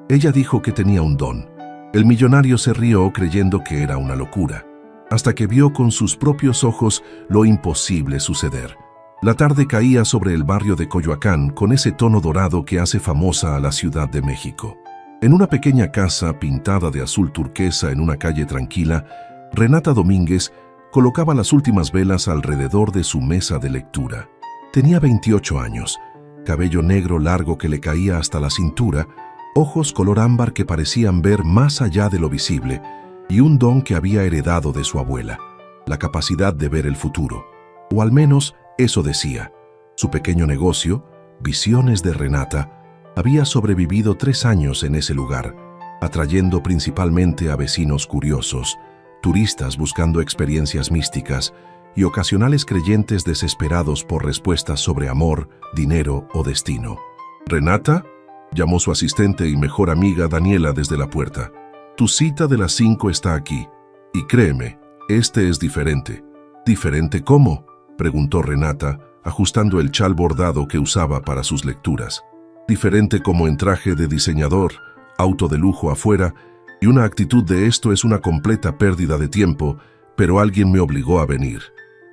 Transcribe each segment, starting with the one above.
Ella dijo que tenía un don. El millonario se rió creyendo que era una locura, hasta que vio con sus propios ojos lo imposible suceder. La tarde caía sobre el barrio de Coyoacán con ese tono dorado que hace famosa a la Ciudad de México. En una pequeña casa pintada de azul turquesa en una calle tranquila, Renata Domínguez colocaba las últimas velas alrededor de su mesa de lectura. Tenía 28 años, cabello negro largo que le caía hasta la cintura, ojos color ámbar que parecían ver más allá de lo visible, y un don que había heredado de su abuela, la capacidad de ver el futuro. O al menos eso decía. Su pequeño negocio, Visiones de Renata, había sobrevivido 3 años en ese lugar, atrayendo principalmente a vecinos curiosos, turistas buscando experiencias místicas y ocasionales creyentes desesperados por respuestas sobre amor, dinero o destino. «¿Renata?», llamó su asistente y mejor amiga Daniela desde la puerta. «Tu cita de las 5 está aquí. Y créeme, este es diferente». «¿Diferente cómo?», preguntó Renata, ajustando el chal bordado que usaba para sus lecturas. «Diferente como en traje de diseñador, auto de lujo afuera, y una actitud de esto es una completa pérdida de tiempo, pero alguien me obligó a venir».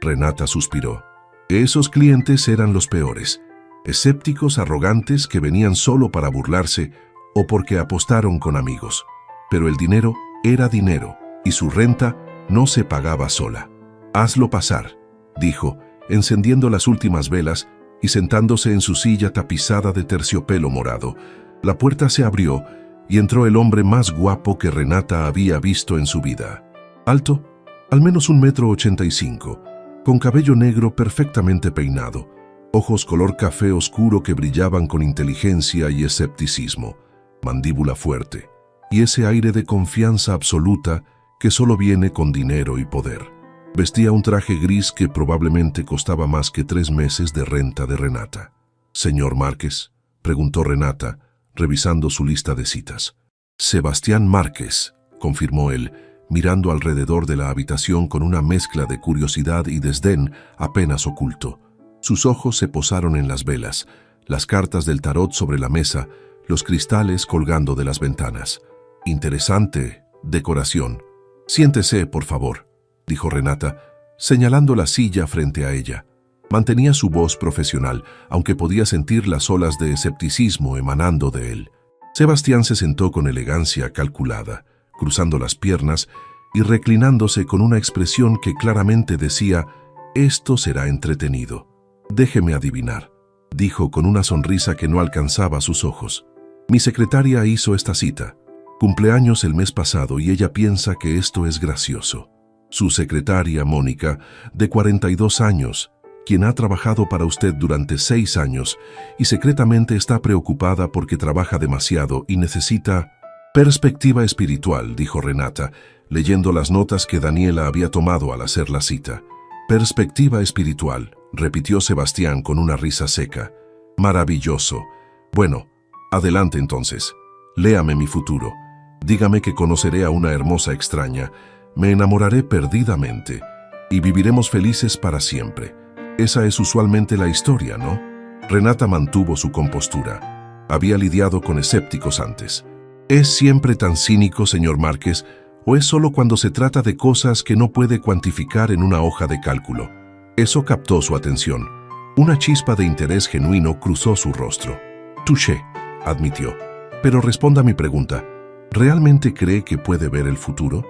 Renata suspiró. Esos clientes eran los peores, escépticos arrogantes que venían solo para burlarse o porque apostaron con amigos. Pero el dinero era dinero y su renta no se pagaba sola. «Hazlo pasar», dijo, encendiendo las últimas velas y sentándose en su silla tapizada de terciopelo morado. La puerta se abrió y entró el hombre más guapo que Renata había visto en su vida. Alto, al menos 1,85 m, con cabello negro perfectamente peinado, ojos color café oscuro que brillaban con inteligencia y escepticismo, mandíbula fuerte, y ese aire de confianza absoluta que solo viene con dinero y poder. Vestía un traje gris que probablemente costaba más que 3 meses de renta de Renata. «¿Señor Márquez?», preguntó Renata, revisando su lista de citas. «Sebastián Márquez», confirmó él, mirando alrededor de la habitación con una mezcla de curiosidad y desdén apenas oculto. Sus ojos se posaron en las velas, las cartas del tarot sobre la mesa, los cristales colgando de las ventanas. «Interesante decoración. Siéntese, por favor», dijo Renata, señalando la silla frente a ella. Mantenía su voz profesional, aunque podía sentir las olas de escepticismo emanando de él. Sebastián se sentó con elegancia calculada, cruzando las piernas y reclinándose con una expresión que claramente decía: «Esto será entretenido». «Déjeme adivinar», dijo con una sonrisa que no alcanzaba sus ojos. «Mi secretaria hizo esta cita. Cumpleaños el mes pasado y ella piensa que esto es gracioso». Su secretaria, Mónica, de 42 años, quien ha trabajado para usted durante 6 años y secretamente está preocupada porque trabaja demasiado y necesita perspectiva espiritual, dijo Renata, leyendo las notas que Daniela había tomado al hacer la cita. Perspectiva espiritual, repitió Sebastián con una risa seca. Maravilloso. Bueno, adelante entonces. Léame mi futuro. Dígame que conoceré a una hermosa extraña. Me enamoraré perdidamente y viviremos felices para siempre. Esa es usualmente la historia, ¿no? Renata mantuvo su compostura. Había lidiado con escépticos antes. ¿Es siempre tan cínico, señor Márquez, o es solo cuando se trata de cosas que no puede cuantificar en una hoja de cálculo? Eso captó su atención. Una chispa de interés genuino cruzó su rostro. Touché, admitió. Pero responda a mi pregunta. ¿Realmente cree que puede ver el futuro?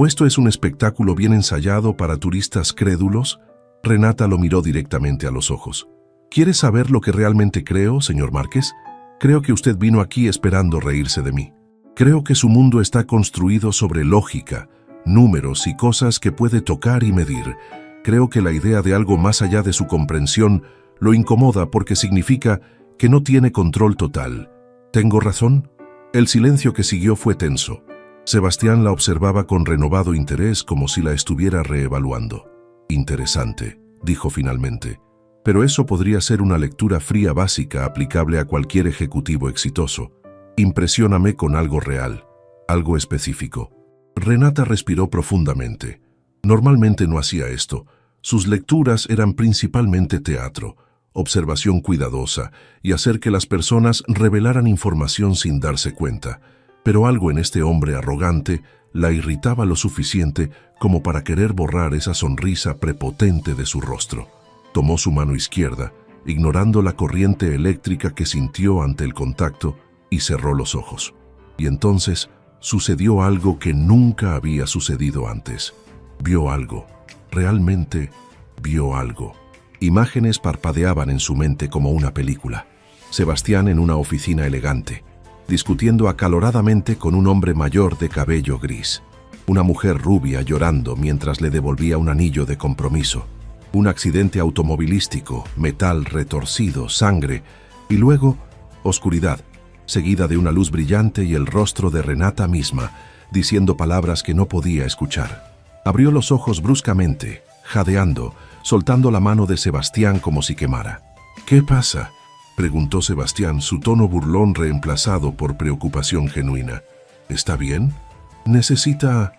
¿O esto es un espectáculo bien ensayado para turistas crédulos? Renata lo miró directamente a los ojos. ¿Quiere saber lo que realmente creo, señor Márquez? Creo que usted vino aquí esperando reírse de mí. Creo que su mundo está construido sobre lógica, números y cosas que puede tocar y medir. Creo que la idea de algo más allá de su comprensión lo incomoda porque significa que no tiene control total. ¿Tengo razón? El silencio que siguió fue tenso. Sebastián la observaba con renovado interés como si la estuviera reevaluando. Interesante, dijo finalmente. Pero eso podría ser una lectura fría básica aplicable a cualquier ejecutivo exitoso. Impresióname con algo real, algo específico. Renata respiró profundamente. Normalmente no hacía esto. Sus lecturas eran principalmente teatro, observación cuidadosa y hacer que las personas revelaran información sin darse cuenta. Pero algo en este hombre arrogante la irritaba lo suficiente como para querer borrar esa sonrisa prepotente de su rostro. Tomó su mano izquierda, ignorando la corriente eléctrica que sintió ante el contacto, y cerró los ojos. Y entonces sucedió algo que nunca había sucedido antes. Vio algo. Realmente vio algo. Imágenes parpadeaban en su mente como una película. Sebastián en una oficina elegante, discutiendo acaloradamente con un hombre mayor de cabello gris. Una mujer rubia llorando mientras le devolvía un anillo de compromiso. Un accidente automovilístico, metal retorcido, sangre, y luego oscuridad, seguida de una luz brillante y el rostro de Renata misma, diciendo palabras que no podía escuchar. Abrió los ojos bruscamente, jadeando, soltando la mano de Sebastián como si quemara. «¿Qué pasa?», preguntó Sebastián, su tono burlón reemplazado por preocupación genuina. «¿Está bien? Necesita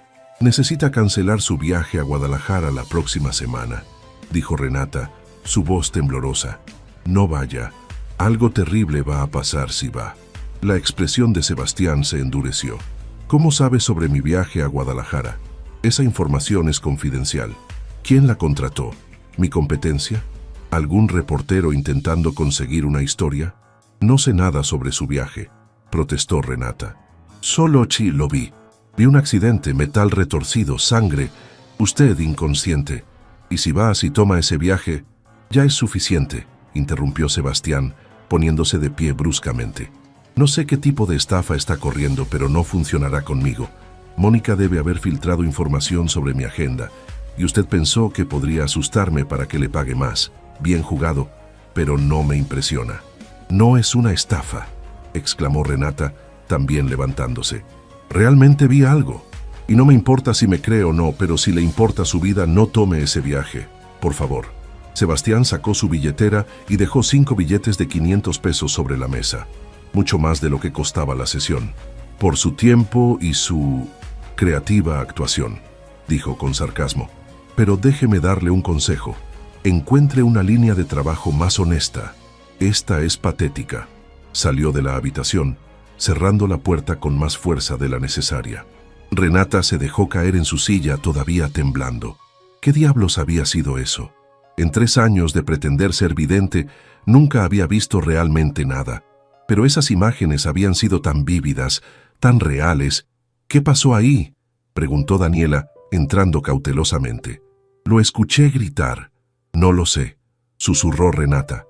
cancelar su viaje a Guadalajara la próxima semana», dijo Renata, su voz temblorosa. «No vaya. Algo terrible va a pasar si va». La expresión de Sebastián se endureció. «¿Cómo sabe sobre mi viaje a Guadalajara? Esa información es confidencial. ¿Quién la contrató? ¿Mi competencia? ¿Algún reportero intentando conseguir una historia? No sé nada sobre su viaje», protestó Renata. «Solo lo vi. Vi un accidente, metal retorcido, sangre, usted inconsciente. Y si toma ese viaje, ya es suficiente», interrumpió Sebastián, poniéndose de pie bruscamente. «No sé qué tipo de estafa está corriendo, pero no funcionará conmigo. Mónica debe haber filtrado información sobre mi agenda, y usted pensó que podría asustarme para que le pague más. Bien jugado, pero no me impresiona». «No es una estafa», exclamó Renata, también levantándose. «Realmente vi algo. Y no me importa si me cree o no, pero si le importa su vida, no tome ese viaje. Por favor». Sebastián sacó su billetera y dejó 5 billetes de 500 pesos sobre la mesa. Mucho más de lo que costaba la sesión. «Por su tiempo y su creativa actuación», dijo con sarcasmo. «Pero déjeme darle un consejo. Encuentre una línea de trabajo más honesta. Esta es patética». Salió de la habitación, cerrando la puerta con más fuerza de la necesaria. Renata se dejó caer en su silla todavía temblando. ¿Qué diablos había sido eso? En 3 años de pretender ser vidente, nunca había visto realmente nada. Pero esas imágenes habían sido tan vívidas, tan reales. «¿Qué pasó ahí?», preguntó Daniela, entrando cautelosamente. «Lo escuché gritar». «No lo sé», susurró Renata.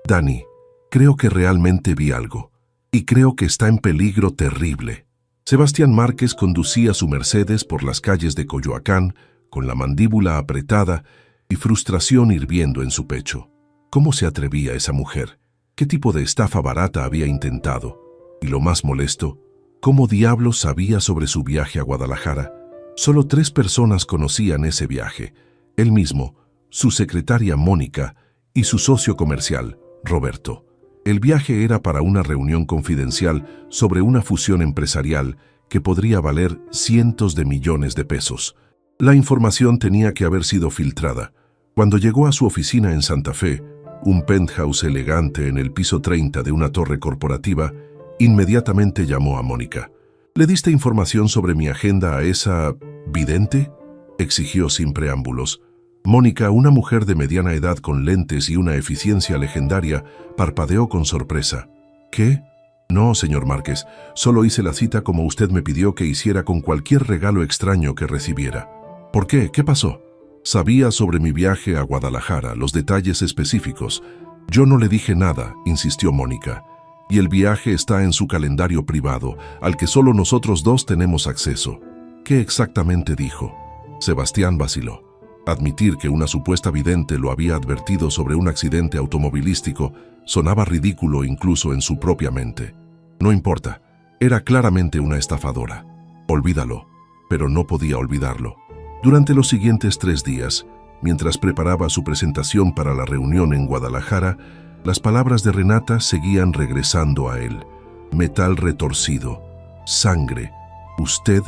«Dani, creo que realmente vi algo. Y creo que está en peligro terrible». Sebastián Márquez conducía su Mercedes por las calles de Coyoacán, con la mandíbula apretada y frustración hirviendo en su pecho. ¿Cómo se atrevía esa mujer? ¿Qué tipo de estafa barata había intentado? Y lo más molesto, ¿cómo diablos sabía sobre su viaje a Guadalajara? Solo 3 personas conocían ese viaje: él mismo, su secretaria Mónica y su socio comercial, Roberto. El viaje era para una reunión confidencial sobre una fusión empresarial que podría valer cientos de millones de pesos. La información tenía que haber sido filtrada. Cuando llegó a su oficina en Santa Fe, un penthouse elegante en el piso 30 de una torre corporativa, inmediatamente llamó a Mónica. «¿Le diste información sobre mi agenda a esa vidente?», exigió sin preámbulos. Mónica, una mujer de mediana edad con lentes y una eficiencia legendaria, parpadeó con sorpresa. «¿Qué? No, señor Márquez, solo hice la cita como usted me pidió que hiciera con cualquier regalo extraño que recibiera». «¿Por qué? ¿Qué pasó?». «Sabía sobre mi viaje a Guadalajara, los detalles específicos». «Yo no le dije nada», insistió Mónica. «Y el viaje está en su calendario privado, al que solo nosotros 2 tenemos acceso». «¿Qué exactamente dijo?». Sebastián vaciló. Admitir que una supuesta vidente lo había advertido sobre un accidente automovilístico sonaba ridículo incluso en su propia mente. No importa, era claramente una estafadora. Olvídalo, pero no podía olvidarlo. Durante los siguientes 3 días, mientras preparaba su presentación para la reunión en Guadalajara, las palabras de Renata seguían regresando a él. Metal retorcido, sangre, usted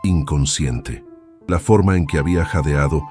inconsciente. La forma en que había jadeado,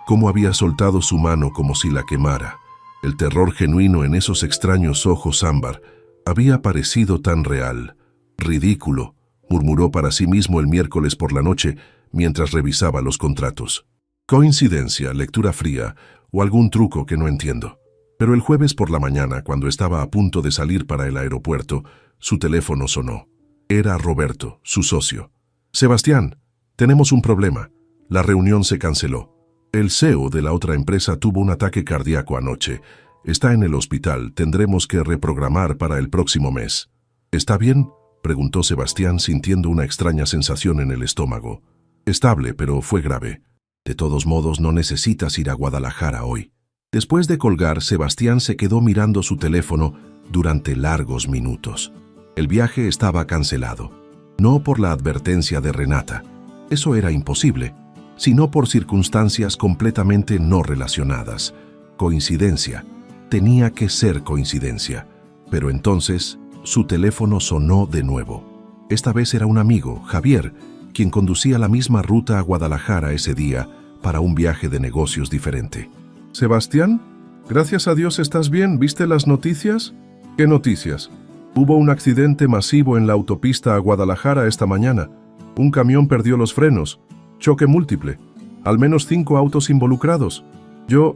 cómo había soltado su mano como si la quemara. El terror genuino en esos extraños ojos ámbar había parecido tan real. Ridículo, murmuró para sí mismo el miércoles por la noche mientras revisaba los contratos. Coincidencia, lectura fría o algún truco que no entiendo. Pero el jueves por la mañana, cuando estaba a punto de salir para el aeropuerto, su teléfono sonó. Era Roberto, su socio. Sebastián, tenemos un problema. La reunión se canceló. El CEO de la otra empresa tuvo un ataque cardíaco anoche. Está en el hospital, tendremos que reprogramar para el próximo mes. ¿Está bien?, preguntó Sebastián sintiendo una extraña sensación en el estómago. Estable, pero fue grave. De todos modos, no necesitas ir a Guadalajara hoy. Después de colgar, Sebastián se quedó mirando su teléfono durante largos minutos. El viaje estaba cancelado. No por la advertencia de Renata. Eso era imposible, sino por circunstancias completamente no relacionadas. Coincidencia. Tenía que ser coincidencia. Pero entonces, su teléfono sonó de nuevo. Esta vez era un amigo, Javier, quien conducía la misma ruta a Guadalajara ese día para un viaje de negocios diferente. «Sebastián, gracias a Dios estás bien. ¿Viste las noticias?» «¿Qué noticias?» «Hubo un accidente masivo en la autopista a Guadalajara esta mañana. Un camión perdió los frenos. Choque múltiple. Al menos 5 autos involucrados. Yo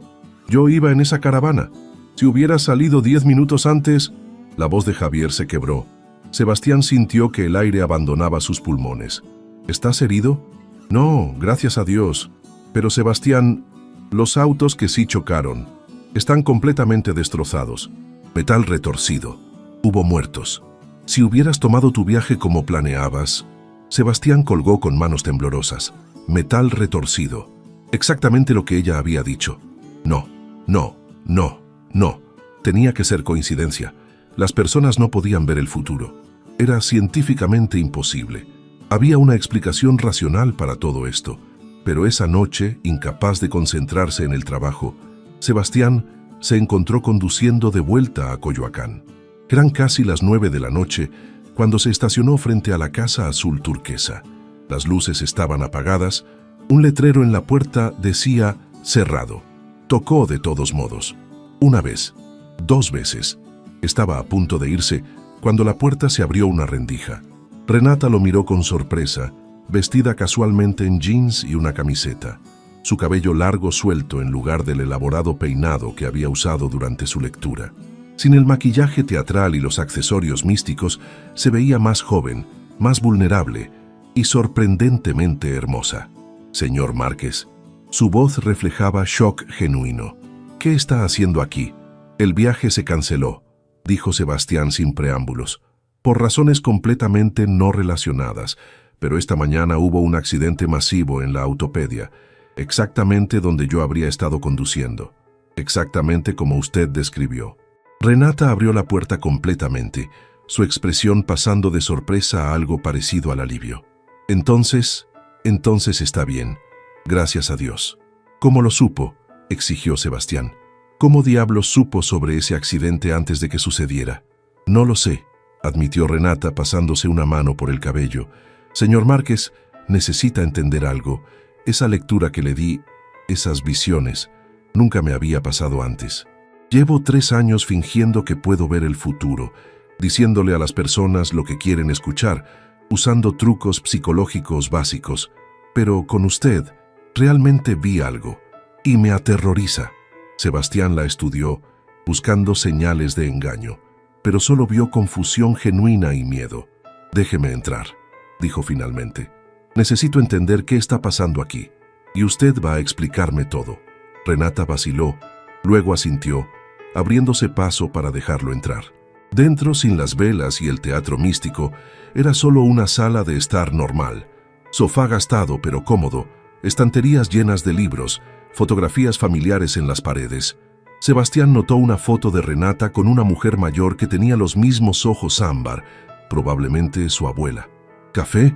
iba en esa caravana. Si hubiera salido 10 minutos antes...» La voz de Javier se quebró. Sebastián sintió que el aire abandonaba sus pulmones. «¿Estás herido?» «No, gracias a Dios. Pero Sebastián, los autos que sí chocaron están completamente destrozados. Metal retorcido. Hubo muertos. Si hubieras tomado tu viaje como planeabas...» Sebastián colgó con manos temblorosas. Metal retorcido. Exactamente lo que ella había dicho. No. Tenía que ser coincidencia. Las personas no podían ver el futuro. Era científicamente imposible. Había una explicación racional para todo esto. Pero esa noche, incapaz de concentrarse en el trabajo, Sebastián se encontró conduciendo de vuelta a Coyoacán. Eran casi las 9 de la noche cuando se estacionó frente a la casa azul turquesa. Las luces estaban apagadas, un letrero en la puerta decía «cerrado». Tocó de todos modos. Una vez, 2 veces. Estaba a punto de irse cuando la puerta se abrió una rendija. Renata lo miró con sorpresa, vestida casualmente en jeans y una camiseta. Su cabello largo suelto en lugar del elaborado peinado que había usado durante su lectura. Sin el maquillaje teatral y los accesorios místicos, se veía más joven, más vulnerable y sorprendentemente hermosa. «Señor Márquez». Su voz reflejaba shock genuino. «¿Qué está haciendo aquí?» «El viaje se canceló», dijo Sebastián sin preámbulos, «por razones completamente no relacionadas, pero esta mañana hubo un accidente masivo en la autopedia, exactamente donde yo habría estado conduciendo, exactamente como usted describió». Renata abrió la puerta completamente, su expresión pasando de sorpresa a algo parecido al alivio. Entonces está bien, gracias a Dios». «¿Cómo lo supo?», exigió Sebastián. «¿Cómo diablos supo sobre ese accidente antes de que sucediera?» «No lo sé», admitió Renata pasándose una mano por el cabello. «Señor Márquez, necesita entender algo. Esa lectura que le di, esas visiones, nunca me había pasado antes. Llevo 3 años fingiendo que puedo ver el futuro, diciéndole a las personas lo que quieren escuchar, usando trucos psicológicos básicos. Pero con usted, realmente vi algo, y me aterroriza». Sebastián la estudió, buscando señales de engaño, pero solo vio confusión genuina y miedo. «Déjeme entrar», dijo finalmente. «Necesito entender qué está pasando aquí, y usted va a explicarme todo». Renata vaciló, luego asintió, abriéndose paso para dejarlo entrar. Dentro, sin las velas y el teatro místico, era solo una sala de estar normal. Sofá gastado pero cómodo, estanterías llenas de libros, fotografías familiares en las paredes. Sebastián notó una foto de Renata con una mujer mayor que tenía los mismos ojos ámbar, probablemente su abuela. «¿Café?»,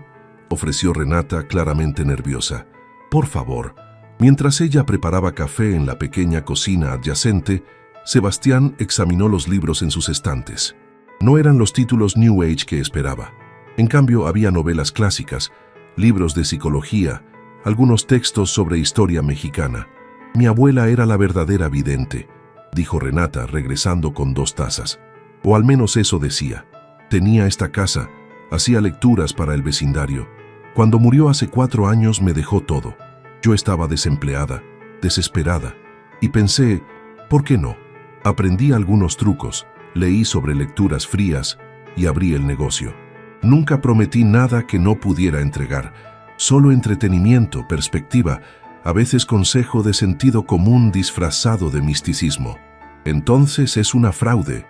ofreció Renata, claramente nerviosa. «Por favor». Mientras ella preparaba café en la pequeña cocina adyacente, Sebastián examinó los libros en sus estantes. No eran los títulos New Age que esperaba. En cambio, había novelas clásicas, libros de psicología, algunos textos sobre historia mexicana. Mi abuela era la verdadera vidente. dijo Renata, regresando con 2 tazas. O al menos eso decía. Tenía esta casa, hacía lecturas para el vecindario. Cuando murió hace 4 años me dejó todo. Yo estaba desempleada, desesperada, y pensé, ¿por qué no? Aprendí algunos trucos, leí sobre lecturas frías y abrí el negocio. Nunca prometí nada que no pudiera entregar, solo entretenimiento, perspectiva, a veces consejo de sentido común disfrazado de misticismo. Entonces es una fraude,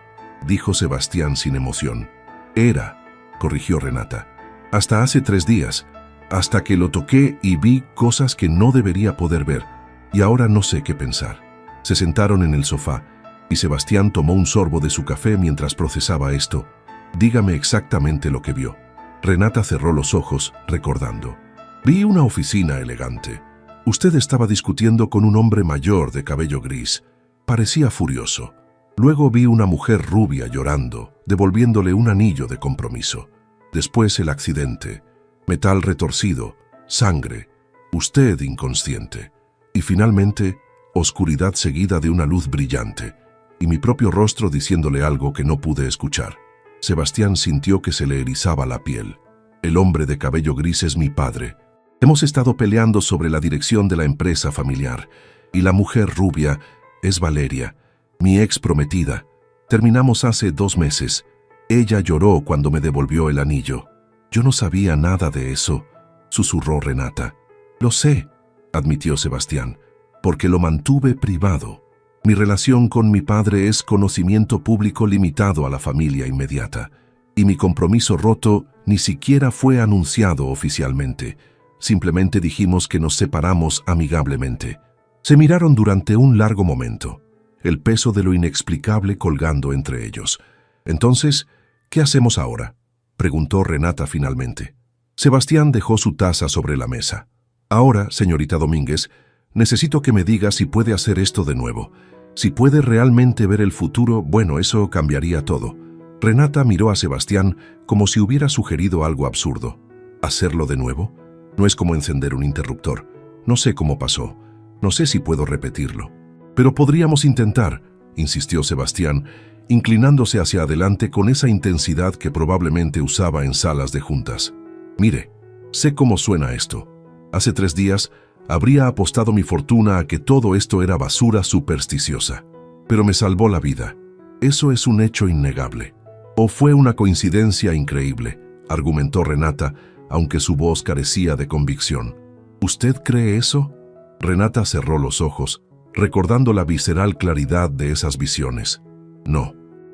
dijo Sebastián sin emoción. Era, corrigió Renata. Hasta hace 3 días, hasta que lo toqué y vi cosas que no debería poder ver, y ahora no sé qué pensar. Se sentaron en el sofá, y Sebastián tomó un sorbo de su café mientras procesaba esto. Dígame exactamente lo que vio. Renata cerró los ojos, recordando. Vi una oficina elegante. Usted estaba discutiendo con un hombre mayor de cabello gris. Parecía furioso. Luego vi una mujer rubia llorando, devolviéndole un anillo de compromiso. Después el accidente. Metal retorcido, sangre, usted inconsciente. Y finalmente, oscuridad seguida de una luz brillante, y mi propio rostro diciéndole algo que no pude escuchar. Sebastián sintió que se le erizaba la piel. El hombre de cabello gris es mi padre. Hemos estado peleando sobre la dirección de la empresa familiar, y la mujer rubia es Valeria, mi ex prometida. Terminamos hace 2 meses. Ella lloró cuando me devolvió el anillo. Yo no sabía nada de eso, susurró Renata. Lo sé, admitió Sebastián, porque lo mantuve privado. Mi relación con mi padre es conocimiento público limitado a la familia inmediata, y mi compromiso roto ni siquiera fue anunciado oficialmente. Simplemente dijimos que nos separamos amigablemente. Se miraron durante un largo momento, el peso de lo inexplicable colgando entre ellos. Entonces, ¿qué hacemos ahora?, preguntó Renata finalmente. Sebastián dejó su taza sobre la mesa. Ahora, señorita Domínguez, necesito que me diga si puede hacer esto de nuevo. Si puede realmente ver el futuro, bueno, eso cambiaría todo. Renata miró a Sebastián como si hubiera sugerido algo absurdo. ¿Hacerlo de nuevo? No es como encender un interruptor. No sé cómo pasó. No sé si puedo repetirlo. Pero podríamos intentar, insistió Sebastián, inclinándose hacia adelante con esa intensidad que probablemente usaba en salas de juntas. Mire, sé cómo suena esto. Hace 3 días habría apostado mi fortuna a que todo esto era basura supersticiosa. Pero me salvó la vida. Eso es un hecho innegable. ¿O fue una coincidencia increíble?, argumentó Renata, aunque su voz carecía de convicción. ¿Usted cree eso? Renata cerró los ojos, recordando la visceral claridad de esas visiones. No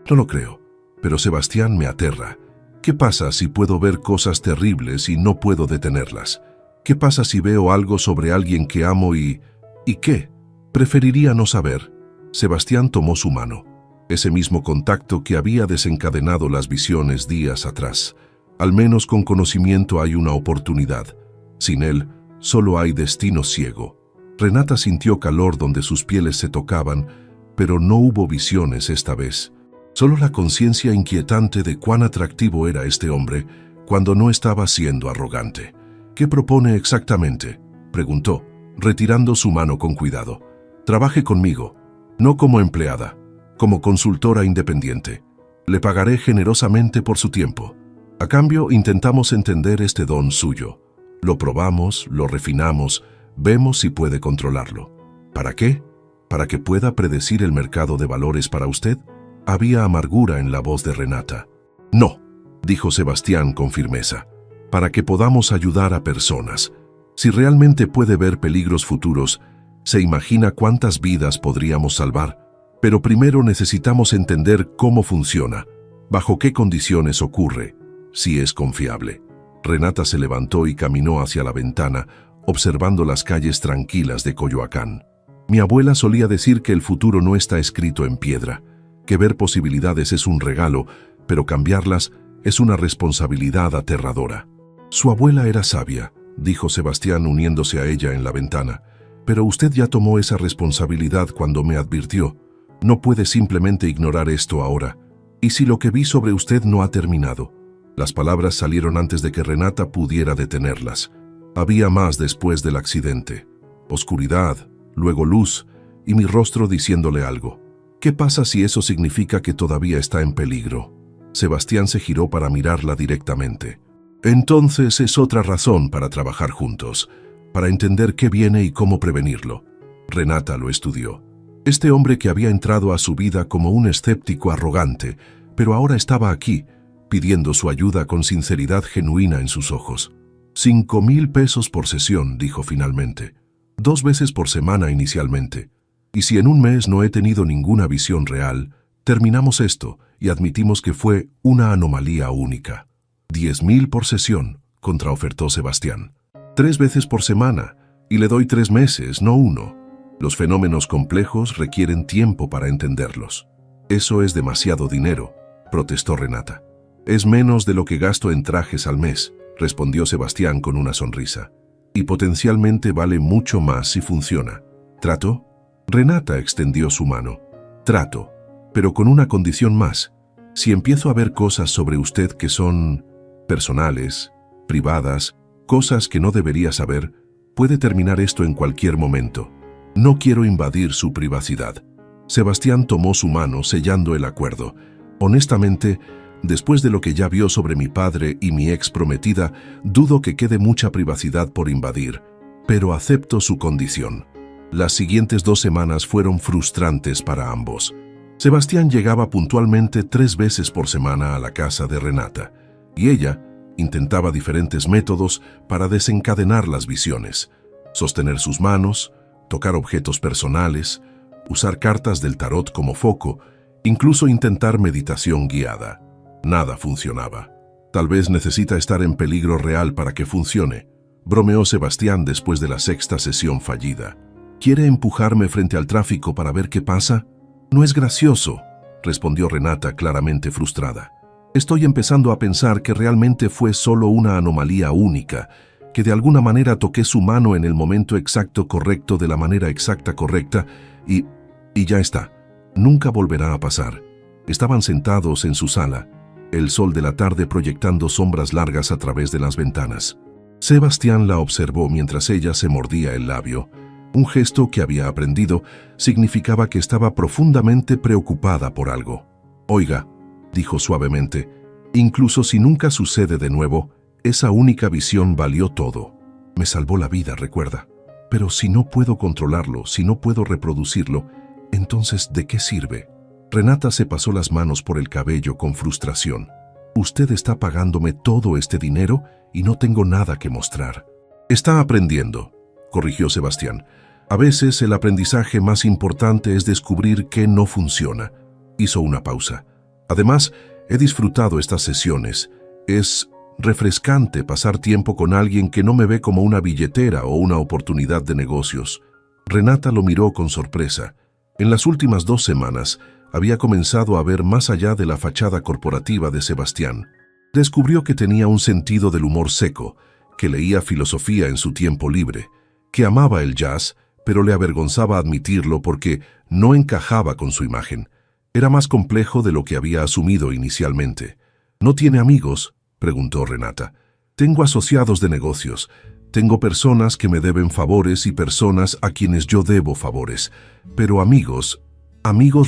lo creo, pero Sebastián me aterra. ¿Qué pasa si puedo ver cosas terribles y no puedo detenerlas? ¿Qué pasa si veo algo sobre alguien que amo y qué? Preferiría no saber. Sebastián tomó su mano, ese mismo contacto que había desencadenado las visiones días atrás. Al menos con conocimiento hay una oportunidad. Sin él, solo hay destino ciego. Renata sintió calor donde sus pieles se tocaban, pero no hubo visiones esta vez. Solo la conciencia inquietante de cuán atractivo era este hombre cuando no estaba siendo arrogante. ¿Qué propone exactamente?, preguntó, retirando su mano con cuidado. Trabaje conmigo, no como empleada, como consultora independiente. Le pagaré generosamente por su tiempo. A cambio, intentamos entender este don suyo. Lo probamos, lo refinamos, vemos si puede controlarlo. ¿Para qué? ¿Para que pueda predecir el mercado de valores para usted? Había amargura en la voz de Renata. No, dijo Sebastián con firmeza. Para que podamos ayudar a personas. Si realmente puede ver peligros futuros, se imagina cuántas vidas podríamos salvar. Pero primero necesitamos entender cómo funciona, bajo qué condiciones ocurre, si es confiable. Renata se levantó y caminó hacia la ventana, observando las calles tranquilas de Coyoacán. Mi abuela solía decir que el futuro no está escrito en piedra, que ver posibilidades es un regalo, pero cambiarlas es una responsabilidad aterradora. Su abuela era sabia, dijo Sebastián uniéndose a ella en la ventana, pero usted ya tomó esa responsabilidad cuando me advirtió. No puede simplemente ignorar esto ahora. ¿Y si lo que vi sobre usted no ha terminado? Las palabras salieron antes de que Renata pudiera detenerlas. Había más después del accidente. Oscuridad, luego luz, y mi rostro diciéndole algo. ¿Qué pasa si eso significa que todavía está en peligro? Sebastián se giró para mirarla directamente. Entonces es otra razón para trabajar juntos, para entender qué viene y cómo prevenirlo. Renata lo estudió. Este hombre que había entrado a su vida como un escéptico arrogante, pero ahora estaba aquí, pidiendo su ayuda con sinceridad genuina en sus ojos. 5,000 pesos por sesión, dijo finalmente. 2 veces por semana inicialmente. Y si en un mes no he tenido ninguna visión real, terminamos esto y admitimos que fue una anomalía única. 10,000 por sesión, contraofertó Sebastián. 3 veces por semana, y le doy 3 meses, no 1. Los fenómenos complejos requieren tiempo para entenderlos. Eso es demasiado dinero, protestó Renata. Es menos de lo que gasto en trajes al mes, respondió Sebastián con una sonrisa. Y potencialmente vale mucho más si funciona. ¿Trato? Renata extendió su mano. Trato, pero con una condición más. Si empiezo a ver cosas sobre usted que son personales, privadas, cosas que no debería saber, puede terminar esto en cualquier momento. No quiero invadir su privacidad. Sebastián tomó su mano sellando el acuerdo. Honestamente, después de lo que ya vio sobre mi padre y mi ex prometida, dudo que quede mucha privacidad por invadir, pero acepto su condición. Las siguientes 2 semanas fueron frustrantes para ambos. Sebastián llegaba puntualmente 3 veces por semana a la casa de Renata, y ella intentaba diferentes métodos para desencadenar las visiones. Sostener sus manos, tocar objetos personales, usar cartas del tarot como foco, incluso intentar meditación guiada. Nada funcionaba. Tal vez necesita estar en peligro real para que funcione, bromeó Sebastián después de la 6ª sesión fallida. ¿Quiere empujarme frente al tráfico para ver qué pasa? No es gracioso, respondió Renata claramente frustrada. Estoy empezando a pensar que realmente fue solo una anomalía única, que de alguna manera toqué su mano en el momento exacto correcto de la manera exacta correcta y ya está. Nunca volverá a pasar. Estaban sentados en su sala, el sol de la tarde proyectando sombras largas a través de las ventanas. Sebastián la observó mientras ella se mordía el labio. Un gesto que había aprendido significaba que estaba profundamente preocupada por algo. Oiga, dijo suavemente, incluso si nunca sucede de nuevo, esa única visión valió todo. Me salvó la vida, recuerda. Pero si no puedo controlarlo, si no puedo reproducirlo, entonces ¿de qué sirve? Renata se pasó las manos por el cabello con frustración. Usted está pagándome todo este dinero y no tengo nada que mostrar. Está aprendiendo, corrigió Sebastián. A veces el aprendizaje más importante es descubrir qué no funciona. Hizo una pausa. Además, he disfrutado estas sesiones. Es refrescante pasar tiempo con alguien que no me ve como una billetera o una oportunidad de negocios. Renata lo miró con sorpresa. En las últimas 2 semanas, había comenzado a ver más allá de la fachada corporativa de Sebastián. Descubrió que tenía un sentido del humor seco, que leía filosofía en su tiempo libre, que amaba el jazz, pero le avergonzaba admitirlo porque no encajaba con su imagen. Era más complejo de lo que había asumido inicialmente. ¿No tiene amigos?, preguntó Renata. Tengo asociados de negocios. Tengo personas que me deben favores y personas a quienes yo debo favores. Pero amigos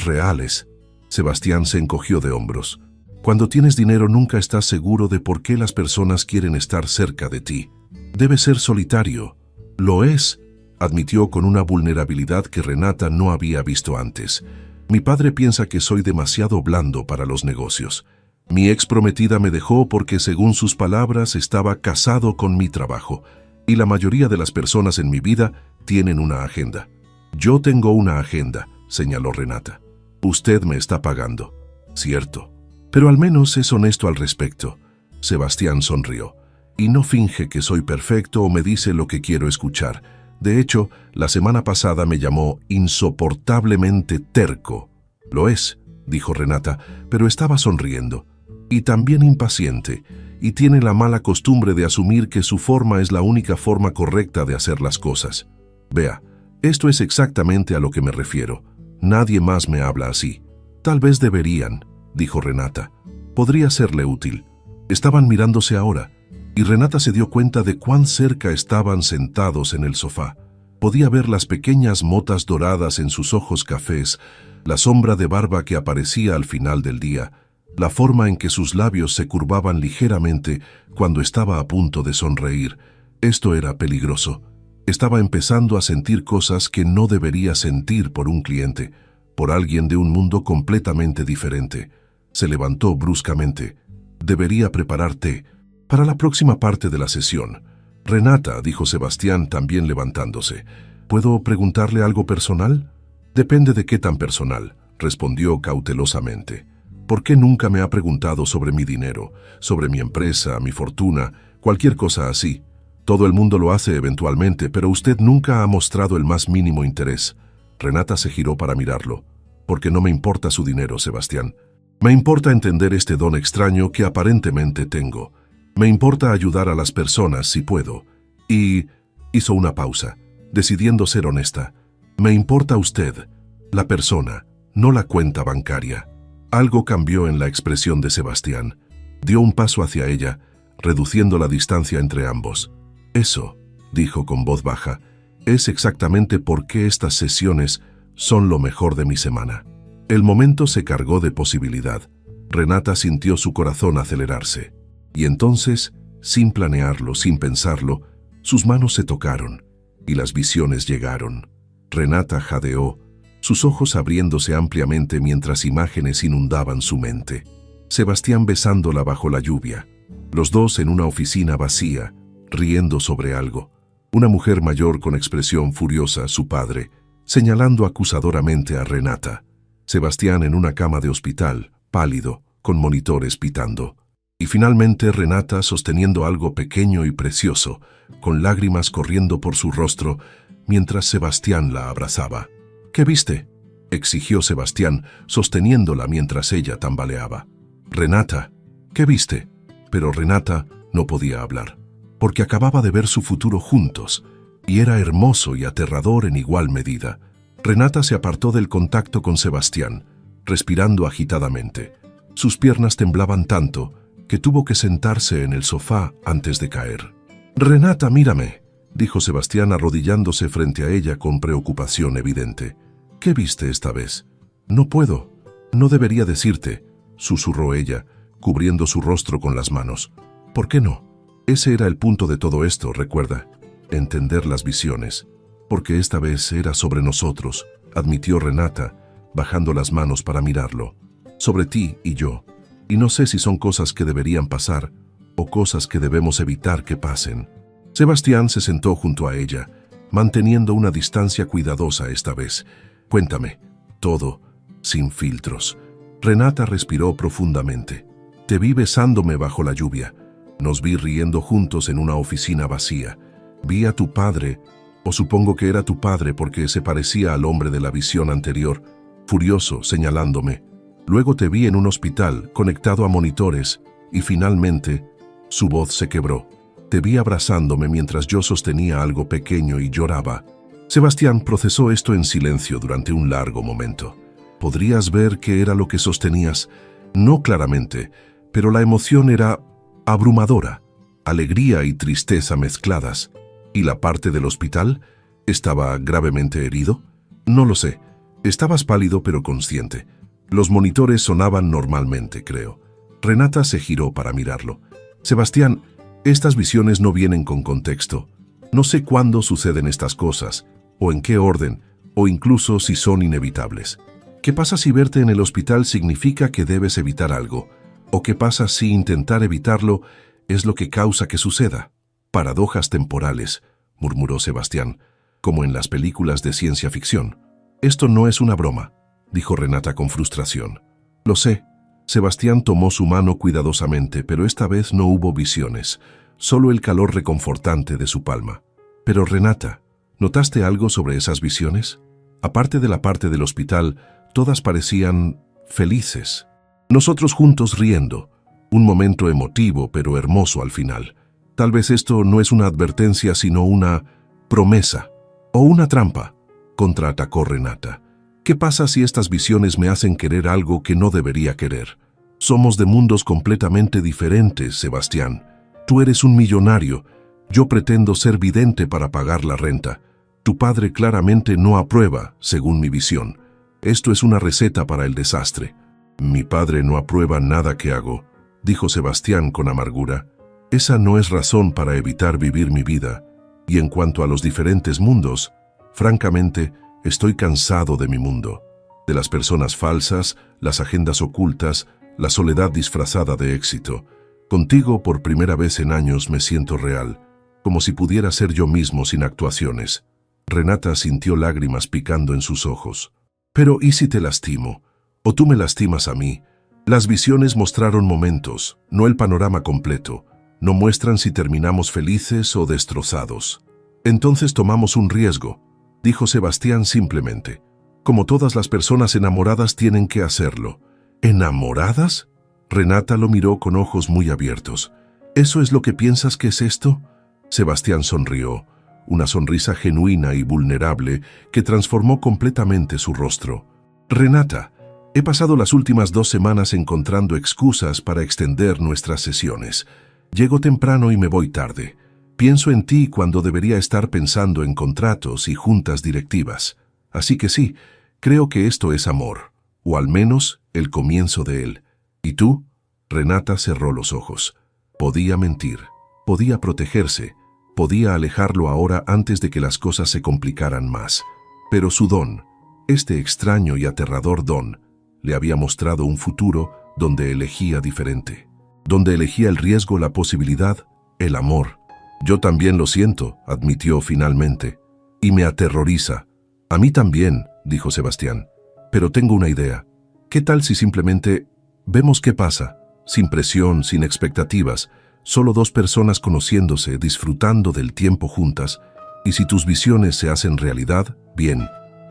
reales. Sebastián se encogió de hombros. Cuando tienes dinero nunca estás seguro de por qué las personas quieren estar cerca de ti. Debe ser solitario. Lo es, admitió con una vulnerabilidad que Renata no había visto antes. Mi padre piensa que soy demasiado blando para los negocios. Mi ex prometida me dejó porque, según sus palabras, estaba casado con mi trabajo. Y la mayoría de las personas en mi vida tienen una agenda. Yo tengo una agenda, señaló Renata. Usted me está pagando. Cierto. Pero al menos es honesto al respecto. Sebastián sonrió. Y no finge que soy perfecto o me dice lo que quiero escuchar. De hecho, la semana pasada me llamó insoportablemente terco. Lo es, dijo Renata, pero estaba sonriendo. Y también impaciente, y tiene la mala costumbre de asumir que su forma es la única forma correcta de hacer las cosas. Vea, esto es exactamente a lo que me refiero. Nadie más me habla así. Tal vez deberían, dijo Renata. Podría serle útil. Estaban mirándose ahora, y Renata se dio cuenta de cuán cerca estaban sentados en el sofá. Podía ver las pequeñas motas doradas en sus ojos cafés, la sombra de barba que aparecía al final del día, la forma en que sus labios se curvaban ligeramente cuando estaba a punto de sonreír. Esto era peligroso. Estaba empezando a sentir cosas que no debería sentir por un cliente, por alguien de un mundo completamente diferente. Se levantó bruscamente. Debería preparar té para la próxima parte de la sesión. Renata, dijo Sebastián, también levantándose. ¿Puedo preguntarle algo personal? Depende de qué tan personal, respondió cautelosamente. ¿Por qué nunca me ha preguntado sobre mi dinero, sobre mi empresa, mi fortuna, cualquier cosa así? Todo el mundo lo hace eventualmente, pero usted nunca ha mostrado el más mínimo interés. Renata se giró para mirarlo. Porque no me importa su dinero, Sebastián. Me importa entender este don extraño que aparentemente tengo. Me importa ayudar a las personas si puedo. Y hizo una pausa, decidiendo ser honesta. Me importa usted, la persona, no la cuenta bancaria. Algo cambió en la expresión de Sebastián. Dio un paso hacia ella, reduciendo la distancia entre ambos. Eso, dijo con voz baja, es exactamente por qué estas sesiones son lo mejor de mi semana. El momento se cargó de posibilidad. Renata sintió su corazón acelerarse. Y entonces, sin planearlo, sin pensarlo, sus manos se tocaron y las visiones llegaron. Renata jadeó, sus ojos abriéndose ampliamente mientras imágenes inundaban su mente. Sebastián besándola bajo la lluvia, los dos en una oficina vacía, riendo sobre algo. Una mujer mayor con expresión furiosa, su padre, señalando acusadoramente a Renata. Sebastián en una cama de hospital, pálido, con monitores pitando. Y finalmente Renata sosteniendo algo pequeño y precioso, con lágrimas corriendo por su rostro, mientras Sebastián la abrazaba. ¿Qué viste?, exigió Sebastián, sosteniéndola mientras ella tambaleaba. Renata, ¿qué viste? Pero Renata no podía hablar, porque acababa de ver su futuro juntos, y era hermoso y aterrador en igual medida. Renata se apartó del contacto con Sebastián, respirando agitadamente. Sus piernas temblaban tanto que tuvo que sentarse en el sofá antes de caer. «Renata, mírame», dijo Sebastián arrodillándose frente a ella con preocupación evidente. «¿Qué viste esta vez?» «No puedo. No debería decirte», susurró ella, cubriendo su rostro con las manos. «¿Por qué no?» Ese era el punto de todo esto, recuerda. Entender las visiones. Porque esta vez era sobre nosotros, admitió Renata, bajando las manos para mirarlo. Sobre ti y yo. Y no sé si son cosas que deberían pasar o cosas que debemos evitar que pasen. Sebastián se sentó junto a ella, manteniendo una distancia cuidadosa esta vez. Cuéntame, todo, sin filtros. Renata respiró profundamente. Te vi besándome bajo la lluvia. Nos vi riendo juntos en una oficina vacía. Vi a tu padre, o supongo que era tu padre porque se parecía al hombre de la visión anterior, furioso, señalándome. Luego te vi en un hospital, conectado a monitores, y finalmente, su voz se quebró. Te vi abrazándome mientras yo sostenía algo pequeño y lloraba. Sebastián procesó esto en silencio durante un largo momento. ¿Podrías ver qué era lo que sostenías? No claramente, pero la emoción era abrumadora, alegría y tristeza mezcladas. ¿Y la parte del hospital? ¿Estaba gravemente herido? No lo sé. Estabas pálido pero consciente. Los monitores sonaban normalmente, creo. Renata se giró para mirarlo. Sebastián, estas visiones no vienen con contexto. No sé cuándo suceden estas cosas, o en qué orden, o incluso si son inevitables. ¿Qué pasa si verte en el hospital significa que debes evitar algo? ¿O qué pasa si intentar evitarlo es lo que causa que suceda? Paradojas temporales, murmuró Sebastián, como en las películas de ciencia ficción. Esto no es una broma, dijo Renata con frustración. Lo sé. Sebastián tomó su mano cuidadosamente, pero esta vez no hubo visiones, solo el calor reconfortante de su palma. Pero Renata, ¿notaste algo sobre esas visiones? Aparte de la parte del hospital, todas parecían felices. Nosotros juntos riendo. Un momento emotivo pero hermoso al final. Tal vez esto no es una advertencia sino una promesa o una trampa, contraatacó Renata. ¿Qué pasa si estas visiones me hacen querer algo que no debería querer? Somos de mundos completamente diferentes, Sebastián. Tú eres un millonario. Yo pretendo ser vidente para pagar la renta. Tu padre claramente no aprueba, según mi visión. Esto es una receta para el desastre. Mi padre no aprueba nada que hago, dijo Sebastián con amargura. Esa no es razón para evitar vivir mi vida. Y en cuanto a los diferentes mundos, francamente, estoy cansado de mi mundo. De las personas falsas, las agendas ocultas, la soledad disfrazada de éxito. Contigo, por primera vez en años, me siento real, como si pudiera ser yo mismo sin actuaciones. Renata sintió lágrimas picando en sus ojos. Pero ¿y si te lastimo? ¿O tú me lastimas a mí? Las visiones mostraron momentos, no el panorama completo. No muestran si terminamos felices o destrozados. Entonces tomamos un riesgo, dijo Sebastián simplemente. Como todas las personas enamoradas tienen que hacerlo. ¿Enamoradas? Renata lo miró con ojos muy abiertos. ¿Eso es lo que piensas que es esto? Sebastián sonrió, una sonrisa genuina y vulnerable que transformó completamente su rostro. Renata, he pasado las últimas 2 semanas encontrando excusas para extender nuestras sesiones. Llego temprano y me voy tarde. Pienso en ti cuando debería estar pensando en contratos y juntas directivas. Así que sí, creo que esto es amor, o al menos el comienzo de él. ¿Y tú? Renata cerró los ojos. Podía mentir, podía protegerse, podía alejarlo ahora antes de que las cosas se complicaran más. Pero su don, este extraño y aterrador don, le había mostrado un futuro donde elegía diferente. Donde elegía el riesgo, la posibilidad, el amor. Yo también lo siento, admitió finalmente. Y me aterroriza. A mí también, dijo Sebastián. Pero tengo una idea. ¿Qué tal si simplemente vemos qué pasa? Sin presión, sin expectativas, solo 2 personas conociéndose, disfrutando del tiempo juntas. Y si tus visiones se hacen realidad, bien.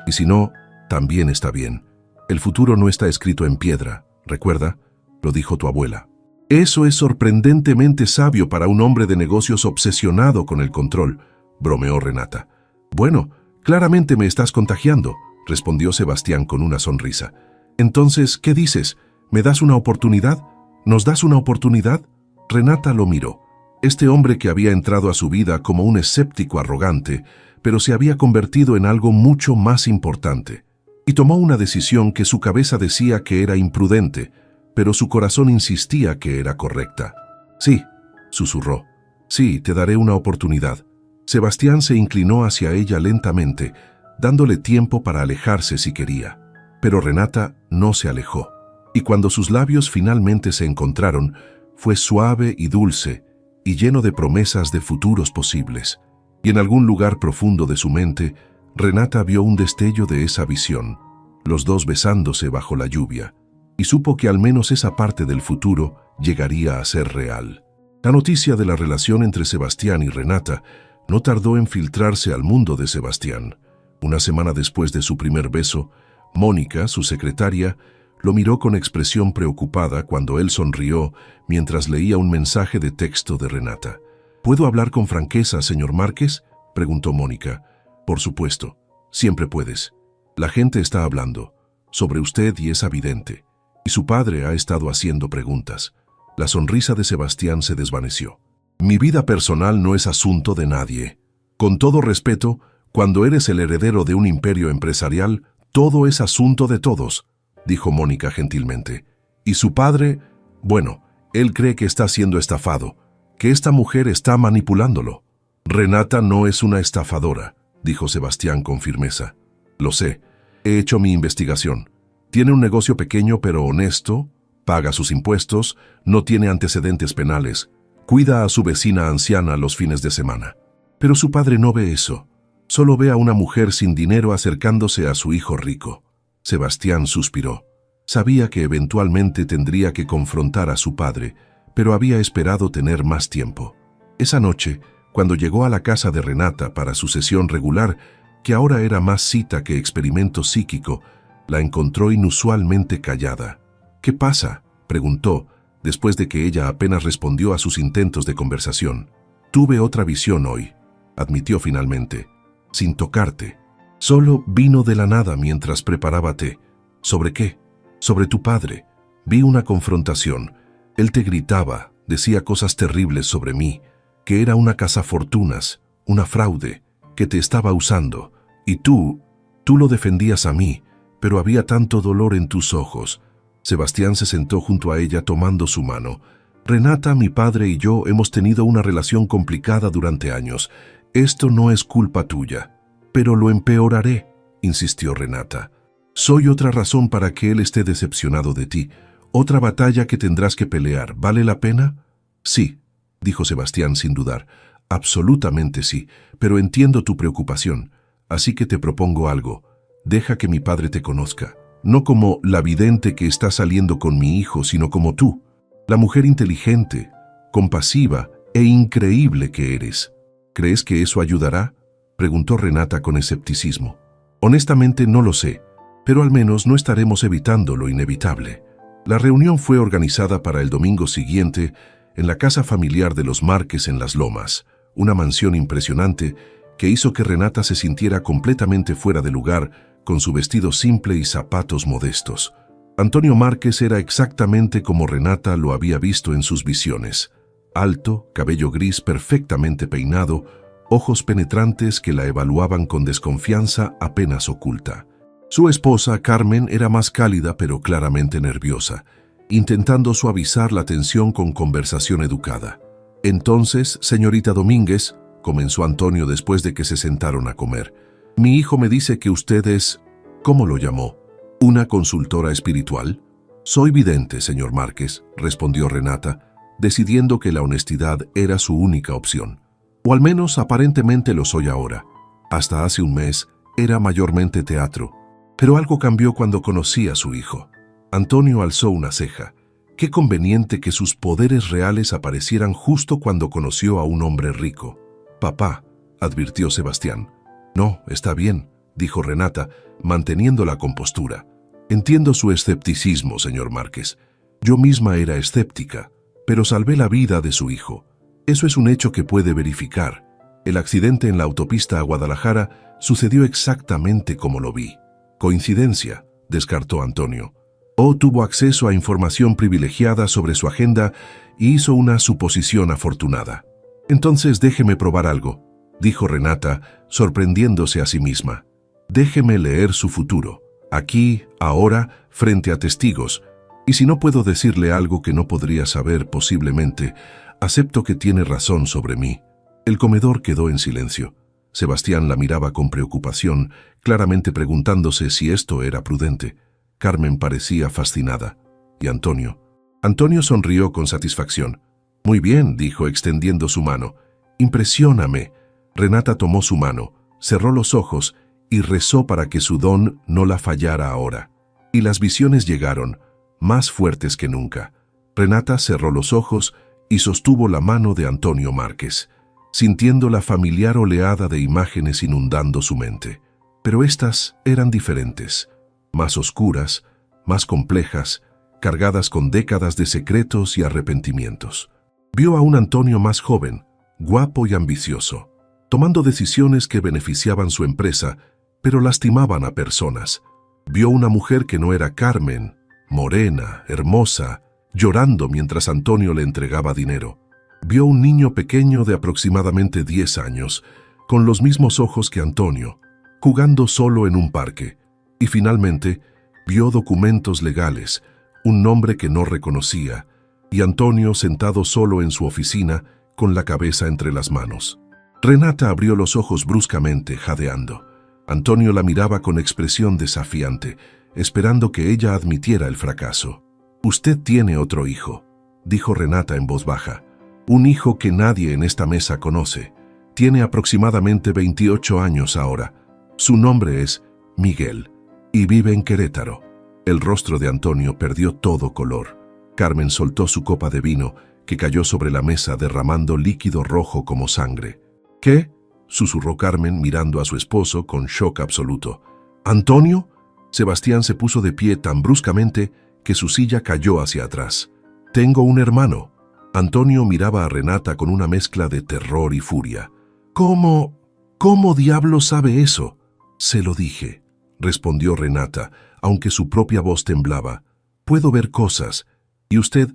Y si no, también está bien. El futuro no está escrito en piedra, ¿recuerda? Lo dijo tu abuela. Eso es sorprendentemente sabio para un hombre de negocios obsesionado con el control, bromeó Renata. Bueno, claramente me estás contagiando, respondió Sebastián con una sonrisa. Entonces, ¿qué dices? ¿Me das una oportunidad? ¿Nos das una oportunidad? Renata lo miró. Este hombre que había entrado a su vida como un escéptico arrogante, pero se había convertido en algo mucho más importante. Y tomó una decisión que su cabeza decía que era imprudente, pero su corazón insistía que era correcta. Sí, susurró. Sí, te daré una oportunidad. Sebastián se inclinó hacia ella lentamente, dándole tiempo para alejarse si quería. Pero Renata no se alejó. Y cuando sus labios finalmente se encontraron, fue suave y dulce, y lleno de promesas de futuros posibles. Y en algún lugar profundo de su mente, Renata vio un destello de esa visión, los 2 besándose bajo la lluvia, y supo que al menos esa parte del futuro llegaría a ser real. La noticia de la relación entre Sebastián y Renata no tardó en filtrarse al mundo de Sebastián. Una semana después de su primer beso, Mónica, su secretaria, lo miró con expresión preocupada cuando él sonrió mientras leía un mensaje de texto de Renata. ¿Puedo hablar con franqueza, señor Márquez?, preguntó Mónica. Por supuesto, siempre puedes. La gente está hablando sobre usted y es evidente. Y su padre ha estado haciendo preguntas. La sonrisa de Sebastián se desvaneció. Mi vida personal no es asunto de nadie. Con todo respeto, cuando eres el heredero de un imperio empresarial, todo es asunto de todos, dijo Mónica gentilmente. Y su padre, bueno, él cree que está siendo estafado, que esta mujer está manipulándolo. Renata no es una estafadora, dijo Sebastián con firmeza. Lo sé, he hecho mi investigación. Tiene un negocio pequeño pero honesto, paga sus impuestos, no tiene antecedentes penales, cuida a su vecina anciana los fines de semana. Pero su padre no ve eso. Solo ve a una mujer sin dinero acercándose a su hijo rico. Sebastián suspiró. Sabía que eventualmente tendría que confrontar a su padre, pero había esperado tener más tiempo. Esa noche, cuando llegó a la casa de Renata para su sesión regular, que ahora era más cita que experimento psíquico, la encontró inusualmente callada. ¿Qué pasa?, preguntó, después de que ella apenas respondió a sus intentos de conversación. Tuve otra visión hoy, admitió finalmente, sin tocarte. Solo vino de la nada mientras preparaba té. ¿Sobre qué? Sobre tu padre. Vi una confrontación. Él te gritaba, decía cosas terribles sobre mí, que era una cazafortunas, una fraude. que te estaba usando, y tú lo defendías a mí, pero había tanto dolor en tus ojos. Sebastián se sentó junto a ella tomando su mano. Renata, mi padre y yo hemos tenido una relación complicada durante años. Esto no es culpa tuya. Pero lo empeoraré, insistió Renata. Soy otra razón para que él esté decepcionado de ti. Otra batalla que tendrás que pelear. ¿Vale la pena? Sí, dijo Sebastián sin dudar. Absolutamente sí, pero entiendo tu preocupación. Así que te propongo algo. Deja que mi padre te conozca. No como la vidente que está saliendo con mi hijo, sino como tú, la mujer inteligente, compasiva e increíble que eres. ¿Crees que eso ayudará?, preguntó Renata con escepticismo. Honestamente no lo sé, pero al menos no estaremos evitando lo inevitable. La reunión fue organizada para el domingo siguiente en la casa familiar de los Márquez en Las Lomas, una mansión impresionante que hizo que Renata se sintiera completamente fuera de lugar con su vestido simple y zapatos modestos. Antonio Márquez era exactamente como Renata lo había visto en sus visiones. Alto, cabello gris perfectamente peinado, ojos penetrantes que la evaluaban con desconfianza apenas oculta. Su esposa, Carmen, era más cálida pero claramente nerviosa, intentando suavizar la tensión con conversación educada. Entonces, señorita Domínguez, comenzó Antonio después de que se sentaron a comer, mi hijo me dice que usted es, ¿cómo lo llamó?, ¿una consultora espiritual? Soy vidente, señor Márquez, respondió Renata, decidiendo que la honestidad era su única opción. O al menos aparentemente lo soy ahora. Hasta hace un mes era mayormente teatro, pero algo cambió cuando conocí a su hijo. Antonio alzó una ceja. Qué conveniente que sus poderes reales aparecieran justo cuando conoció a un hombre rico. Papá, advirtió Sebastián. No, está bien, dijo Renata, manteniendo la compostura. Entiendo su escepticismo, señor Márquez. Yo misma era escéptica, pero salvé la vida de su hijo. Eso es un hecho que puede verificar. El accidente en la autopista a Guadalajara sucedió exactamente como lo vi. Coincidencia, descartó Antonio. O tuvo acceso a información privilegiada sobre su agenda y hizo una suposición afortunada. Entonces déjeme probar algo, dijo Renata, sorprendiéndose a sí misma. Déjeme leer su futuro, aquí, ahora, frente a testigos, y si no puedo decirle algo que no podría saber posiblemente, acepto que tiene razón sobre mí. El comedor quedó en silencio. Sebastián la miraba con preocupación, claramente preguntándose si esto era prudente. Carmen parecía fascinada. ¿Y Antonio? Antonio sonrió con satisfacción. Muy bien, dijo extendiendo su mano. Impresióname. Renata tomó su mano, cerró los ojos y rezó para que su don no la fallara ahora. Y las visiones llegaron, más fuertes que nunca. Renata cerró los ojos y sostuvo la mano de Antonio Márquez, sintiendo la familiar oleada de imágenes inundando su mente. Pero estas eran diferentes, más oscuras, más complejas, cargadas con décadas de secretos y arrepentimientos. Vio a un Antonio más joven, guapo y ambicioso, tomando decisiones que beneficiaban su empresa, pero lastimaban a personas. Vio una mujer que no era Carmen, morena, hermosa, llorando mientras Antonio le entregaba dinero. Vio un niño pequeño de aproximadamente 10 años, con los mismos ojos que Antonio, jugando solo en un parque. Y finalmente, vio documentos legales, un nombre que no reconocía, y Antonio sentado solo en su oficina, con la cabeza entre las manos. Renata abrió los ojos bruscamente, jadeando. Antonio la miraba con expresión desafiante, esperando que ella admitiera el fracaso. «Usted tiene otro hijo», dijo Renata en voz baja. «Un hijo que nadie en esta mesa conoce. Tiene aproximadamente 28 años ahora. Su nombre es Miguel y vive en Querétaro». El rostro de Antonio perdió todo color. Carmen soltó su copa de vino, que cayó sobre la mesa derramando líquido rojo como sangre. «¿Qué?», susurró Carmen mirando a su esposo con shock absoluto. «¿Antonio?». Sebastián se puso de pie tan bruscamente que su silla cayó hacia atrás. «Tengo un hermano». Antonio miraba a Renata con una mezcla de terror y furia. «¿Cómo diablo sabe eso?». «Se lo dije», respondió Renata, aunque su propia voz temblaba. «Puedo ver cosas, y usted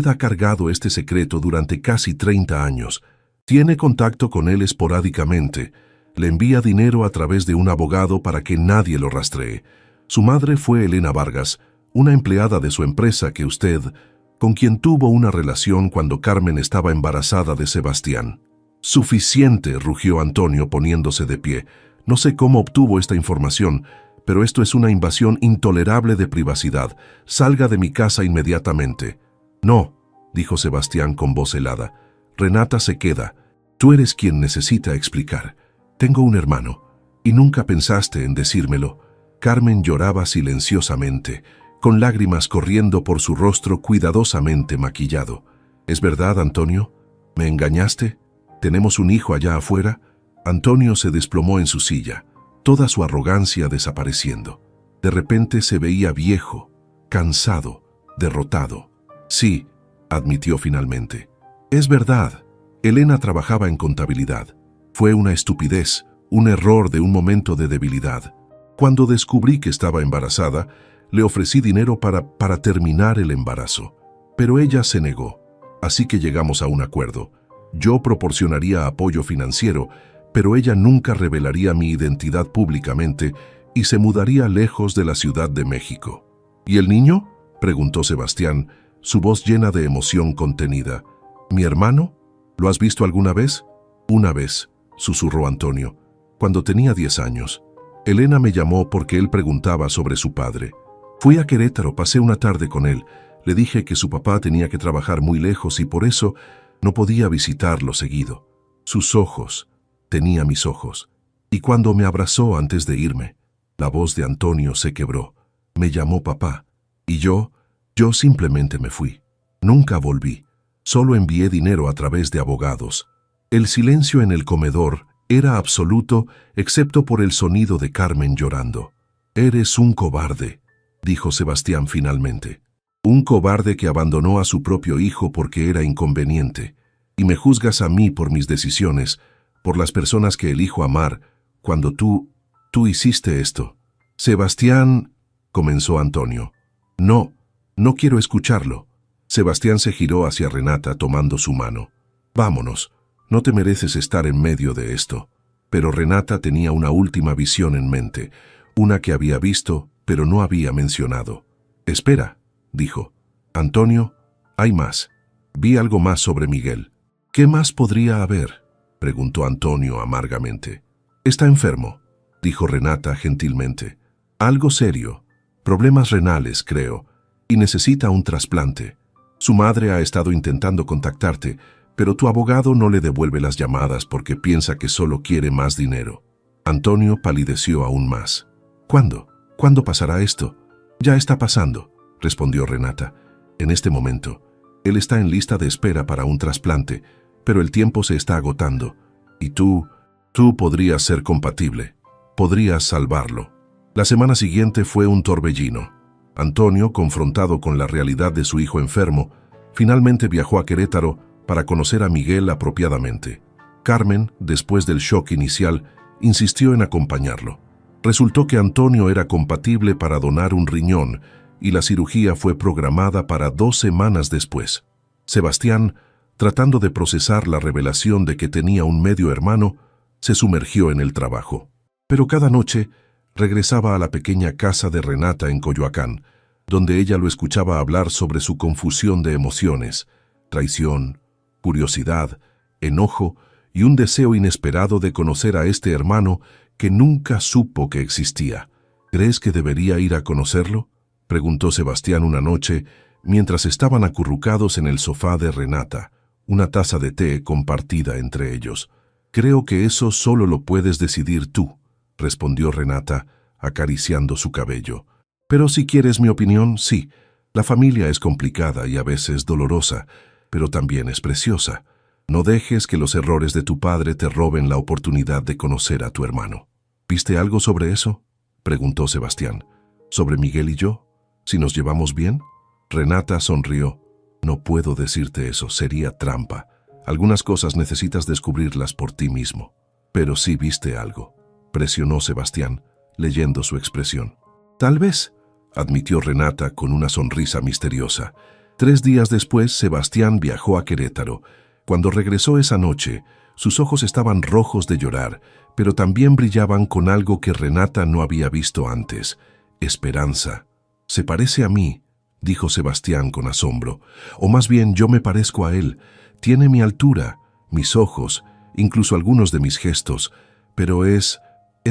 ha cargado este secreto durante casi 30 años. Tiene contacto con él esporádicamente. Le envía dinero a través de un abogado para que nadie lo rastree. Su madre fue Elena Vargas, una empleada de su empresa con quien tuvo una relación cuando Carmen estaba embarazada de Sebastián. Suficiente, rugió Antonio poniéndose de pie. No sé cómo obtuvo esta información, pero esto es una invasión intolerable de privacidad. Salga de mi casa inmediatamente. No, dijo Sebastián con voz helada. Renata se queda. Tú eres quien necesita explicar. Tengo un hermano, y nunca pensaste en decírmelo. Carmen lloraba silenciosamente, con lágrimas corriendo por su rostro cuidadosamente maquillado. ¿Es verdad, Antonio? ¿Me engañaste? ¿Tenemos un hijo allá afuera? Antonio se desplomó en su silla, toda su arrogancia desapareciendo. De repente se veía viejo, cansado, derrotado. Sí, admitió finalmente. Es verdad. Elena trabajaba en contabilidad. Fue una estupidez, un error de un momento de debilidad. Cuando descubrí que estaba embarazada, le ofrecí dinero para terminar el embarazo. Pero ella se negó. Así que llegamos a un acuerdo. Yo proporcionaría apoyo financiero, pero ella nunca revelaría mi identidad públicamente y se mudaría lejos de la Ciudad de México. ¿Y el niño?, preguntó Sebastián, su voz llena de emoción contenida. ¿Mi hermano? ¿Lo has visto alguna vez? Una vez, susurró Antonio, cuando tenía 10 años. Elena me llamó porque él preguntaba sobre su padre. Fui a Querétaro, pasé una tarde con él. Le dije que su papá tenía que trabajar muy lejos y por eso no podía visitarlo seguido. Sus ojos, tenía mis ojos. Y cuando me abrazó antes de irme, la voz de Antonio se quebró. Me llamó papá. Y yo simplemente me fui. Nunca volví. Solo envié dinero a través de abogados. El silencio en el comedor era absoluto, excepto por el sonido de Carmen llorando. Eres un cobarde, dijo Sebastián finalmente. Un cobarde que abandonó a su propio hijo porque era inconveniente. Y me juzgas a mí por mis decisiones, por las personas que elijo amar, cuando tú hiciste esto. Sebastián, comenzó Antonio. No quiero escucharlo. Sebastián se giró hacia Renata tomando su mano. Vámonos, no te mereces estar en medio de esto. Pero Renata tenía una última visión en mente, una que había visto, pero no había mencionado. Espera, dijo. Antonio, hay más. Vi algo más sobre Miguel. ¿Qué más podría haber?, preguntó Antonio amargamente. Está enfermo, dijo Renata gentilmente. Algo serio, problemas renales, creo, y necesita un trasplante. Su madre ha estado intentando contactarte, pero tu abogado no le devuelve las llamadas porque piensa que solo quiere más dinero. Antonio palideció aún más. ¿Cuándo? ¿Cuándo pasará esto? Ya está pasando, respondió Renata. En este momento, él está en lista de espera para un trasplante, pero el tiempo se está agotando. Y tú podrías ser compatible. Podrías salvarlo. La semana siguiente fue un torbellino. Antonio, confrontado con la realidad de su hijo enfermo, finalmente viajó a Querétaro para conocer a Miguel apropiadamente. Carmen, después del shock inicial, insistió en acompañarlo. Resultó que Antonio era compatible para donar un riñón y la cirugía fue programada para 2 semanas después. Sebastián, tratando de procesar la revelación de que tenía un medio hermano, se sumergió en el trabajo. Pero cada noche regresaba a la pequeña casa de Renata en Coyoacán, donde ella lo escuchaba hablar sobre su confusión de emociones, traición, curiosidad, enojo y un deseo inesperado de conocer a este hermano que nunca supo que existía. ¿Crees que debería ir a conocerlo?, preguntó Sebastián una noche, mientras estaban acurrucados en el sofá de Renata, una taza de té compartida entre ellos. Creo que eso solo lo puedes decidir tú, respondió Renata, acariciando su cabello. Pero si quieres mi opinión, sí. La familia es complicada y a veces dolorosa, pero también es preciosa. No dejes que los errores de tu padre te roben la oportunidad de conocer a tu hermano. ¿Viste algo sobre eso?, preguntó Sebastián. ¿Sobre Miguel y yo? ¿Si nos llevamos bien? Renata sonrió. No puedo decirte eso, sería trampa. Algunas cosas necesitas descubrirlas por ti mismo. Pero sí viste algo, presionó Sebastián, leyendo su expresión. Tal vez, admitió Renata con una sonrisa misteriosa. 3 días después, Sebastián viajó a Querétaro. Cuando regresó esa noche, Sus ojos estaban rojos de llorar, pero también brillaban con algo que Renata no había visto antes: esperanza. «Se parece a mí», dijo Sebastián con asombro. «O más bien, yo me parezco a él. Tiene mi altura, mis ojos, incluso algunos de mis gestos, pero es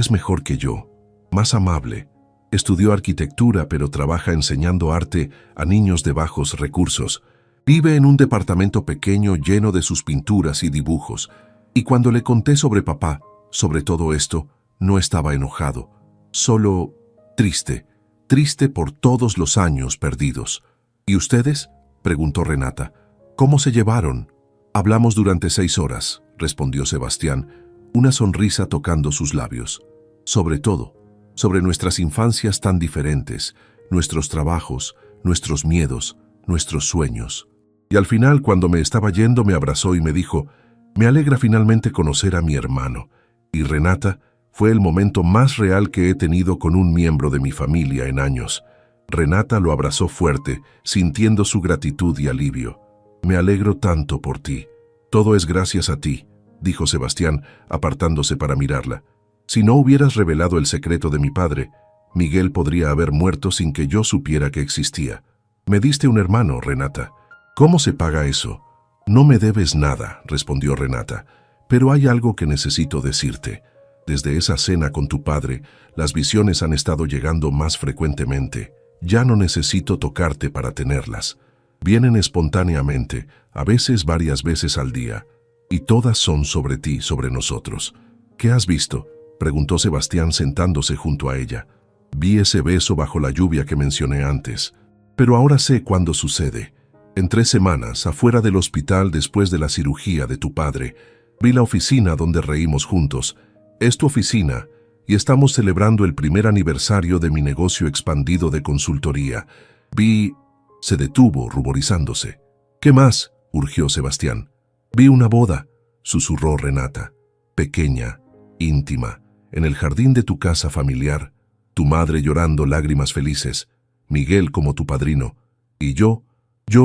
mejor que yo, más amable. Estudió arquitectura, pero trabaja enseñando arte a niños de bajos recursos. Vive en un departamento pequeño lleno de sus pinturas y dibujos. Y cuando le conté sobre papá, sobre todo esto, no estaba enojado, solo triste, triste por todos los años perdidos». «¿Y ustedes?», preguntó Renata. «¿Cómo se llevaron?». «Hablamos durante 6 horas», respondió Sebastián, una sonrisa tocando sus labios. «Sobre todo, sobre nuestras infancias tan diferentes, nuestros trabajos, nuestros miedos, nuestros sueños. Y al final, cuando me estaba yendo, me abrazó y me dijo: «Me alegra finalmente conocer a mi hermano». Y Renata, fue el momento más real que he tenido con un miembro de mi familia en años. Renata lo abrazó fuerte, sintiendo su gratitud y alivio. «Me alegro tanto por ti. Todo es gracias a ti», dijo Sebastián, apartándose para mirarla. «Si no hubieras revelado el secreto de mi padre, Miguel podría haber muerto sin que yo supiera que existía. Me diste un hermano, Renata. ¿Cómo se paga eso?». «No me debes nada», respondió Renata, «pero hay algo que necesito decirte. Desde esa cena con tu padre, las visiones han estado llegando más frecuentemente. Ya no necesito tocarte para tenerlas. Vienen espontáneamente, a veces varias veces al día, y todas son sobre ti, sobre nosotros». «¿Qué has visto?», preguntó Sebastián sentándose junto a ella. «Vi ese beso bajo la lluvia que mencioné antes. Pero ahora sé cuándo sucede. En 3 semanas, afuera del hospital después de la cirugía de tu padre, vi la oficina donde reímos juntos. Es tu oficina, y estamos celebrando el primer aniversario de mi negocio expandido de consultoría. Vi...». Se detuvo, ruborizándose. «¿Qué más?», urgió Sebastián. «Vi una boda», susurró Renata. «Pequeña, íntima, en el jardín de tu casa familiar. Tu madre llorando lágrimas felices, Miguel como tu padrino, y yo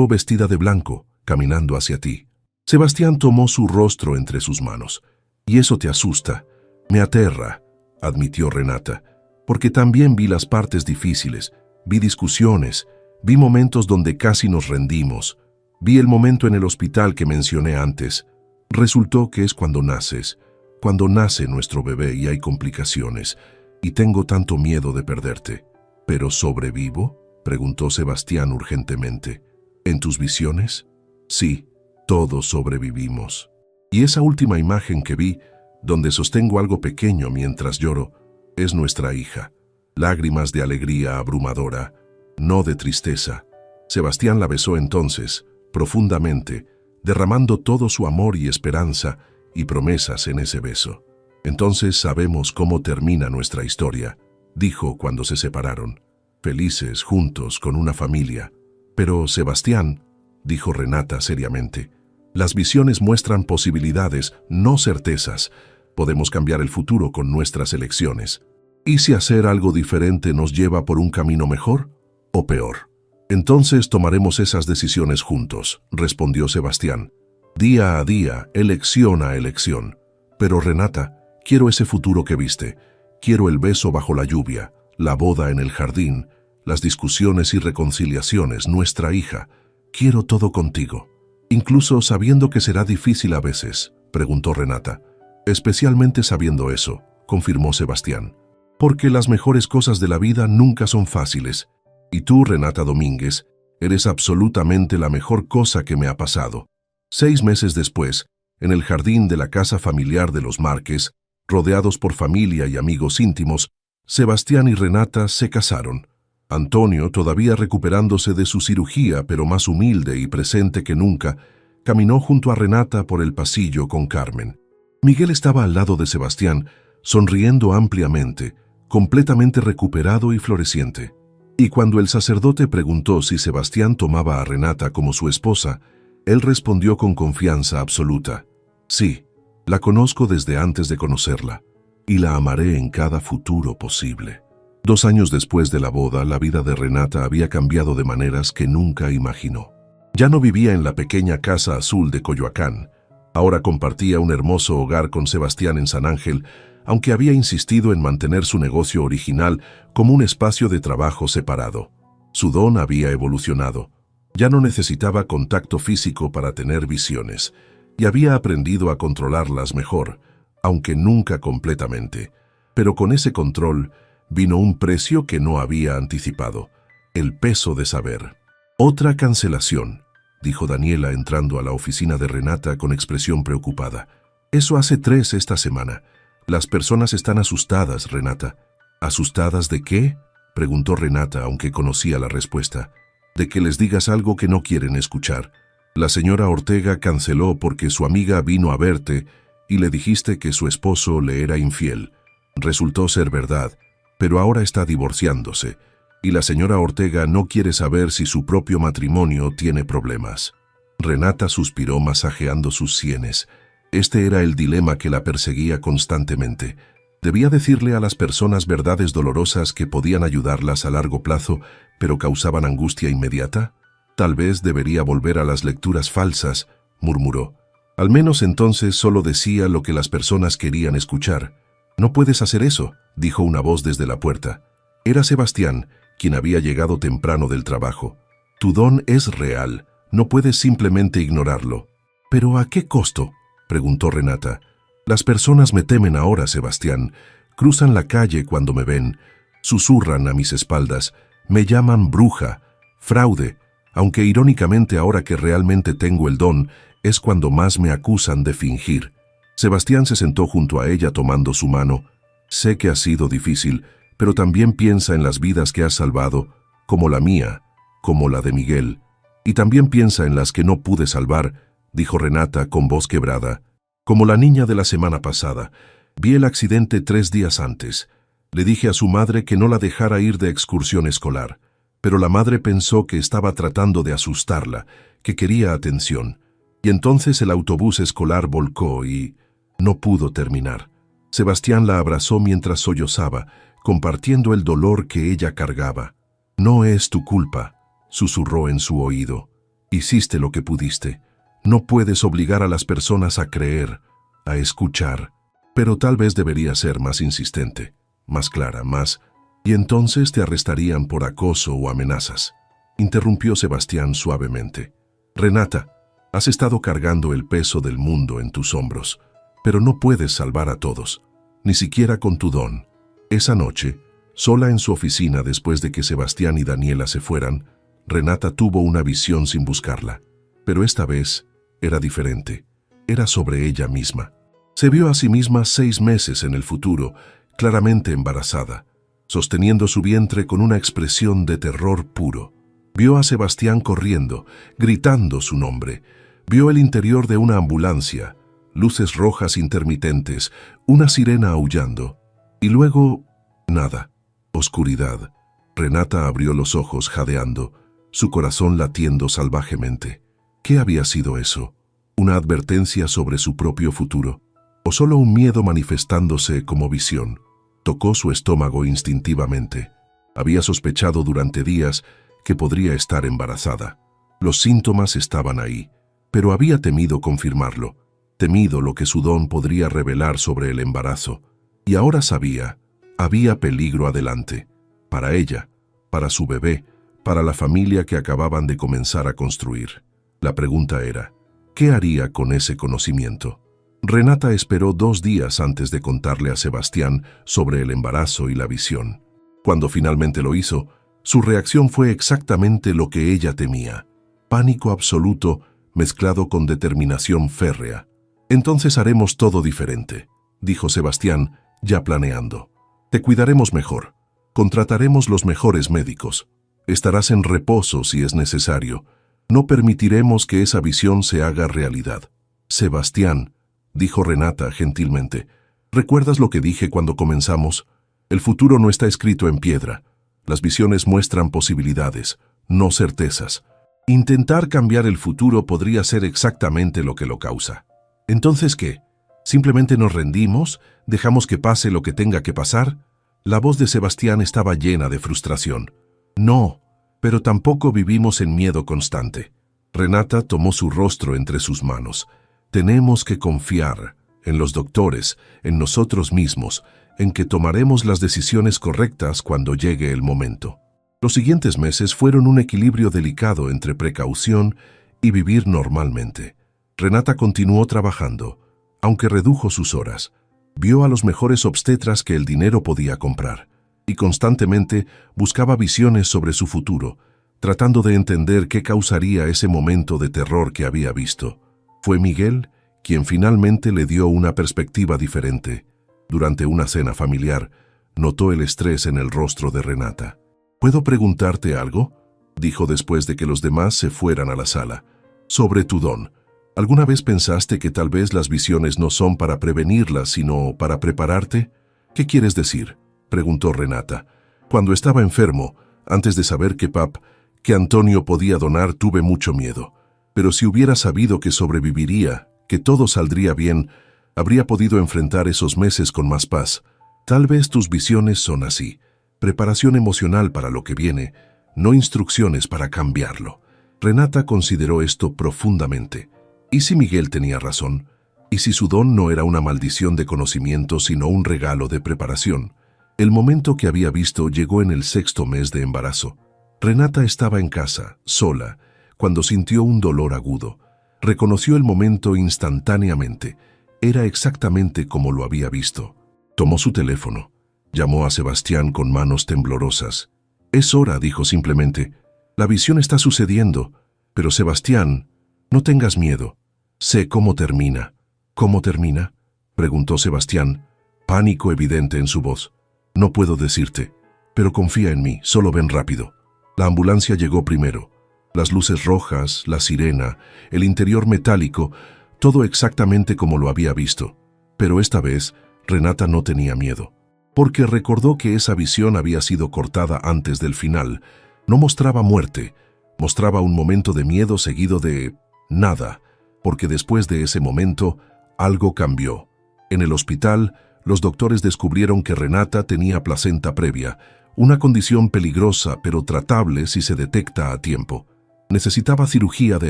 vestida de blanco, caminando hacia ti». Sebastián tomó su rostro entre sus manos. «¿Y eso te asusta?». «Me aterra», admitió Renata, «porque también vi las partes difíciles, vi discusiones, vi momentos donde casi nos rendimos, vi el momento en el hospital que mencioné antes. Resultó que es cuando nace nuestro bebé y hay complicaciones, y tengo tanto miedo de perderte». «¿Pero sobrevivo?», preguntó Sebastián urgentemente. «¿En tus visiones?». «Sí, todos sobrevivimos. Y esa última imagen que vi, donde sostengo algo pequeño mientras lloro, es nuestra hija. Lágrimas de alegría abrumadora, no de tristeza». Sebastián la besó entonces, profundamente, derramando todo su amor y esperanza y promesas en ese beso. «Entonces sabemos cómo termina nuestra historia», dijo cuando se separaron. «Felices, juntos, con una familia». «Pero, Sebastián», dijo Renata seriamente, «las visiones muestran posibilidades, no certezas. Podemos cambiar el futuro con nuestras elecciones. ¿Y si hacer algo diferente nos lleva por un camino mejor o peor? Entonces tomaremos esas decisiones juntos», respondió Sebastián. «Día a día, elección a elección. Pero Renata, quiero ese futuro que viste. Quiero el beso bajo la lluvia, la boda en el jardín, las discusiones y reconciliaciones, nuestra hija. Quiero todo contigo». «Incluso sabiendo que será difícil a veces», preguntó Renata. «Especialmente sabiendo eso», confirmó Sebastián. «Porque las mejores cosas de la vida nunca son fáciles. Y tú, Renata Domínguez, eres absolutamente la mejor cosa que me ha pasado». 6 meses después, en el jardín de la casa familiar de los Márquez, rodeados por familia y amigos íntimos, Sebastián y Renata se casaron. Antonio, todavía recuperándose de su cirugía, pero más humilde y presente que nunca, caminó junto a Renata por el pasillo con Carmen. Miguel estaba al lado de Sebastián, sonriendo ampliamente, completamente recuperado y floreciente. Y cuando el sacerdote preguntó si Sebastián tomaba a Renata como su esposa, él respondió con confianza absoluta: «Sí, la conozco desde antes de conocerla, y la amaré en cada futuro posible». 2 años después de la boda, la vida de Renata había cambiado de maneras que nunca imaginó. Ya no vivía en la pequeña casa azul de Coyoacán. Ahora compartía un hermoso hogar con Sebastián en San Ángel, aunque había insistido en mantener su negocio original como un espacio de trabajo separado. Su don había evolucionado. Ya no necesitaba contacto físico para tener visiones, y había aprendido a controlarlas mejor, aunque nunca completamente. Pero con ese control vino un precio que no había anticipado: el peso de saber. «Otra cancelación», dijo Daniela entrando a la oficina de Renata con expresión preocupada. «Eso hace 3 esta semana. Las personas están asustadas, Renata». «¿Asustadas de qué?», preguntó Renata, aunque conocía la respuesta. «De que les digas algo que no quieren escuchar. La señora Ortega canceló porque su amiga vino a verte y le dijiste que su esposo le era infiel. Resultó ser verdad, pero ahora está divorciándose, y la señora Ortega no quiere saber si su propio matrimonio tiene problemas». Renata suspiró masajeando sus sienes. Este era el dilema que la perseguía constantemente. ¿Debía decirle a las personas verdades dolorosas que podían ayudarlas a largo plazo, pero causaban angustia inmediata? «Tal vez debería volver a las lecturas falsas», murmuró. «Al menos entonces solo decía lo que las personas querían escuchar». «No puedes hacer eso», dijo una voz desde la puerta. Era Sebastián, quien había llegado temprano del trabajo. «Tu don es real, no puedes simplemente ignorarlo». «¿Pero a qué costo?», preguntó Renata. «Las personas me temen ahora, Sebastián. Cruzan la calle cuando me ven, susurran a mis espaldas, me llaman bruja, fraude, aunque irónicamente ahora que realmente tengo el don, es cuando más me acusan de fingir». Sebastián se sentó junto a ella tomando su mano. «Sé que ha sido difícil, pero también piensa en las vidas que has salvado, como la mía, como la de Miguel. Y también piensa en las que no pude salvar», dijo Renata con voz quebrada. «Como la niña de la semana pasada. Vi el accidente 3 días antes. Le dije a su madre que no la dejara ir de excursión escolar, pero la madre pensó que estaba tratando de asustarla, que quería atención. Y entonces el autobús escolar volcó y no pudo terminar». Sebastián la abrazó mientras sollozaba, compartiendo el dolor que ella cargaba. «No es tu culpa», susurró en su oído. «Hiciste lo que pudiste. No puedes obligar a las personas a creer, a escuchar. Pero tal vez debería ser más insistente, más clara, más... Y entonces te arrestarían por acoso o amenazas», interrumpió Sebastián suavemente. «Renata, has estado cargando el peso del mundo en tus hombros, pero no puedes salvar a todos, ni siquiera con tu don». Esa noche, sola en su oficina después de que Sebastián y Daniela se fueran, Renata tuvo una visión sin buscarla. Pero esta vez era diferente. Era sobre ella misma. Se vio a sí misma 6 meses en el futuro, claramente embarazada, sosteniendo su vientre con una expresión de terror puro. Vio a Sebastián corriendo, gritando su nombre. Vio el interior de una ambulancia, luces rojas intermitentes, una sirena aullando. Y luego, nada. Oscuridad. Renata abrió los ojos jadeando, su corazón latiendo salvajemente. ¿Qué había sido eso? ¿Una advertencia sobre su propio futuro? ¿O solo un miedo manifestándose como visión? Tocó su estómago instintivamente. Había sospechado durante días que podría estar embarazada. Los síntomas estaban ahí, pero había temido confirmarlo, temido lo que su don podría revelar sobre el embarazo. Y ahora sabía, había peligro adelante, para ella, para su bebé, para la familia que acababan de comenzar a construir. La pregunta era, ¿qué haría con ese conocimiento? Renata esperó 2 días antes de contarle a Sebastián sobre el embarazo y la visión. Cuando finalmente lo hizo, su reacción fue exactamente lo que ella temía: pánico absoluto mezclado con determinación férrea. «Entonces haremos todo diferente», dijo Sebastián, ya planeando. «Te cuidaremos mejor. Contrataremos los mejores médicos. Estarás en reposo si es necesario. No permitiremos que esa visión se haga realidad». «Sebastián», dijo Renata gentilmente, «¿recuerdas lo que dije cuando comenzamos? El futuro no está escrito en piedra. Las visiones muestran posibilidades, no certezas. Intentar cambiar el futuro podría ser exactamente lo que lo causa». «¿Entonces qué? ¿Simplemente nos rendimos? ¿Dejamos que pase lo que tenga que pasar?». La voz de Sebastián estaba llena de frustración. «No, pero tampoco vivimos en miedo constante». Renata tomó su rostro entre sus manos. Tenemos que confiar en los doctores, en nosotros mismos, en que tomaremos las decisiones correctas cuando llegue el momento. Los siguientes meses fueron un equilibrio delicado entre precaución y vivir normalmente. Renata continuó trabajando, aunque redujo sus horas. Vio a los mejores obstetras que el dinero podía comprar y constantemente buscaba visiones sobre su futuro, tratando de entender qué causaría ese momento de terror que había visto. Fue Miguel quien finalmente le dio una perspectiva diferente. Durante una cena familiar, notó el estrés en el rostro de Renata. ¿Puedo preguntarte algo?, dijo después de que los demás se fueran a la sala. Sobre tu don. ¿Alguna vez pensaste que tal vez las visiones no son para prevenirlas, sino para prepararte? ¿Qué quieres decir?, preguntó Renata. Cuando estaba enfermo, antes de saber que Antonio podía donar, tuve mucho miedo. Pero si hubiera sabido que sobreviviría, que todo saldría bien, habría podido enfrentar esos meses con más paz. Tal vez tus visiones son así. Preparación emocional para lo que viene, no instrucciones para cambiarlo. Renata consideró esto profundamente. ¿Y si Miguel tenía razón? ¿Y si su don no era una maldición de conocimiento, sino un regalo de preparación? El momento que había visto llegó en el 6º mes de embarazo. Renata estaba en casa, sola, cuando sintió un dolor agudo. Reconoció el momento instantáneamente. Era exactamente como lo había visto. Tomó su teléfono. Llamó a Sebastián con manos temblorosas. «Es hora», dijo simplemente. «La visión está sucediendo. Pero Sebastián, no tengas miedo. Sé cómo termina». «¿Cómo termina?», preguntó Sebastián, pánico evidente en su voz. «No puedo decirte, pero confía en mí, solo ven rápido». La ambulancia llegó primero. Las luces rojas, la sirena, el interior metálico, todo exactamente como lo había visto. Pero esta vez, Renata no tenía miedo, porque recordó que esa visión había sido cortada antes del final. No mostraba muerte, mostraba un momento de miedo seguido de nada, porque después de ese momento, algo cambió. En el hospital, los doctores descubrieron que Renata tenía placenta previa, una condición peligrosa pero tratable si se detecta a tiempo. Necesitaba cirugía de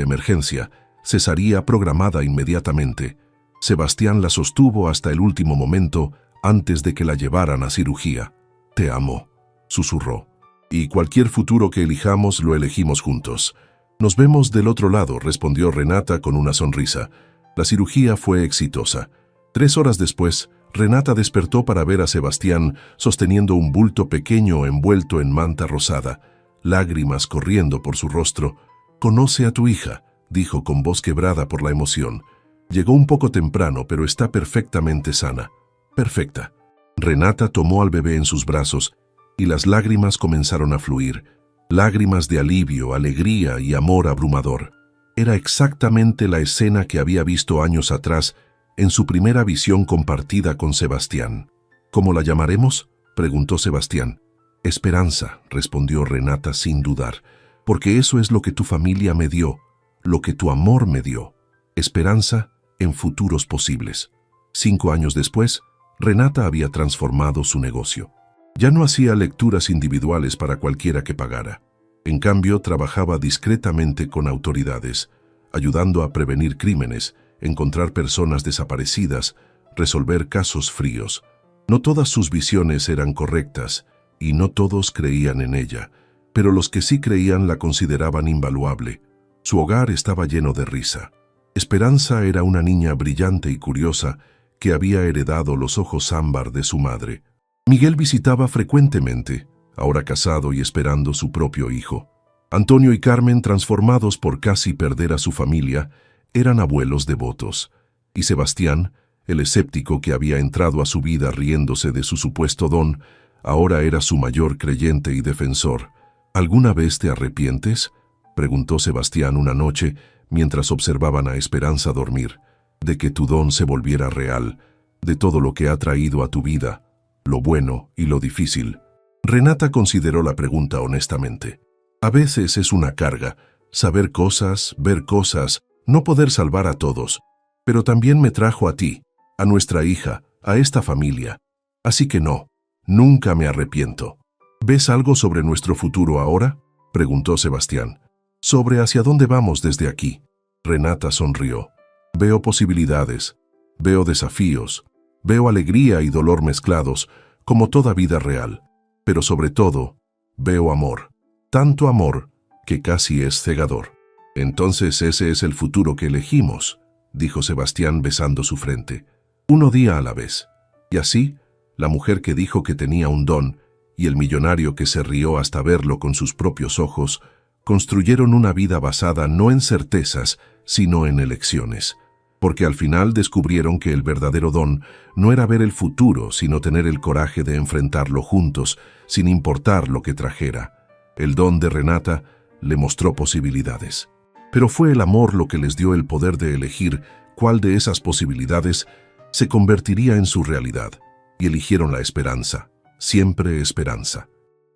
emergencia, cesárea programada inmediatamente. Sebastián la sostuvo hasta el último momento antes de que la llevaran a cirugía. «Te amo», susurró. «Y cualquier futuro que elijamos lo elegimos juntos. Nos vemos del otro lado», respondió Renata con una sonrisa. La cirugía fue exitosa. 3 horas después, Renata despertó para ver a Sebastián sosteniendo un bulto pequeño envuelto en manta rosada, lágrimas corriendo por su rostro. «Conoce a tu hija», dijo con voz quebrada por la emoción. «Llegó un poco temprano, pero está perfectamente sana». «Perfecta». Renata tomó al bebé en sus brazos y las lágrimas comenzaron a fluir. Lágrimas de alivio, alegría y amor abrumador. Era exactamente la escena que había visto años atrás en su primera visión compartida con Sebastián. «¿Cómo la llamaremos?», preguntó Sebastián. «Esperanza», respondió Renata sin dudar, «porque eso es lo que tu familia me dio, lo que tu amor me dio. Esperanza en futuros posibles». 5 años después, Renata había transformado su negocio. Ya no hacía lecturas individuales para cualquiera que pagara. En cambio, trabajaba discretamente con autoridades, ayudando a prevenir crímenes, encontrar personas desaparecidas, resolver casos fríos. No todas sus visiones eran correctas, y no todos creían en ella, pero los que sí creían la consideraban invaluable. Su hogar estaba lleno de risa. Esperanza era una niña brillante y curiosa que había heredado los ojos ámbar de su madre. Miguel visitaba frecuentemente, ahora casado y esperando su propio hijo. Antonio y Carmen, transformados por casi perder a su familia, eran abuelos devotos. Y Sebastián, el escéptico que había entrado a su vida riéndose de su supuesto don, ahora era su mayor creyente y defensor. «¿Alguna vez te arrepientes?», preguntó Sebastián una noche mientras observaban a Esperanza dormir, «de que tu don se volviera real, de todo lo que ha traído a tu vida, lo bueno y lo difícil». Renata consideró la pregunta honestamente. «A veces es una carga, saber cosas, ver cosas, no poder salvar a todos, pero también me trajo a ti, a nuestra hija, a esta familia. Así que no, nunca me arrepiento». «¿Ves algo sobre nuestro futuro ahora?», preguntó Sebastián. «Sobre hacia dónde vamos desde aquí». Renata sonrió. Veo posibilidades, veo desafíos, veo alegría y dolor mezclados, como toda vida real. Pero sobre todo, veo amor. Tanto amor que casi es cegador. Entonces ese es el futuro que elegimos, dijo Sebastián besando su frente. Uno día a la vez. Y así, la mujer que dijo que tenía un don y el millonario que se rió hasta verlo con sus propios ojos, construyeron una vida basada no en certezas, sino en elecciones. Porque al final descubrieron que el verdadero don no era ver el futuro, sino tener el coraje de enfrentarlo juntos, sin importar lo que trajera. El don de Renata le mostró posibilidades. Pero fue el amor lo que les dio el poder de elegir cuál de esas posibilidades se convertiría en su realidad. Y eligieron la esperanza, siempre esperanza.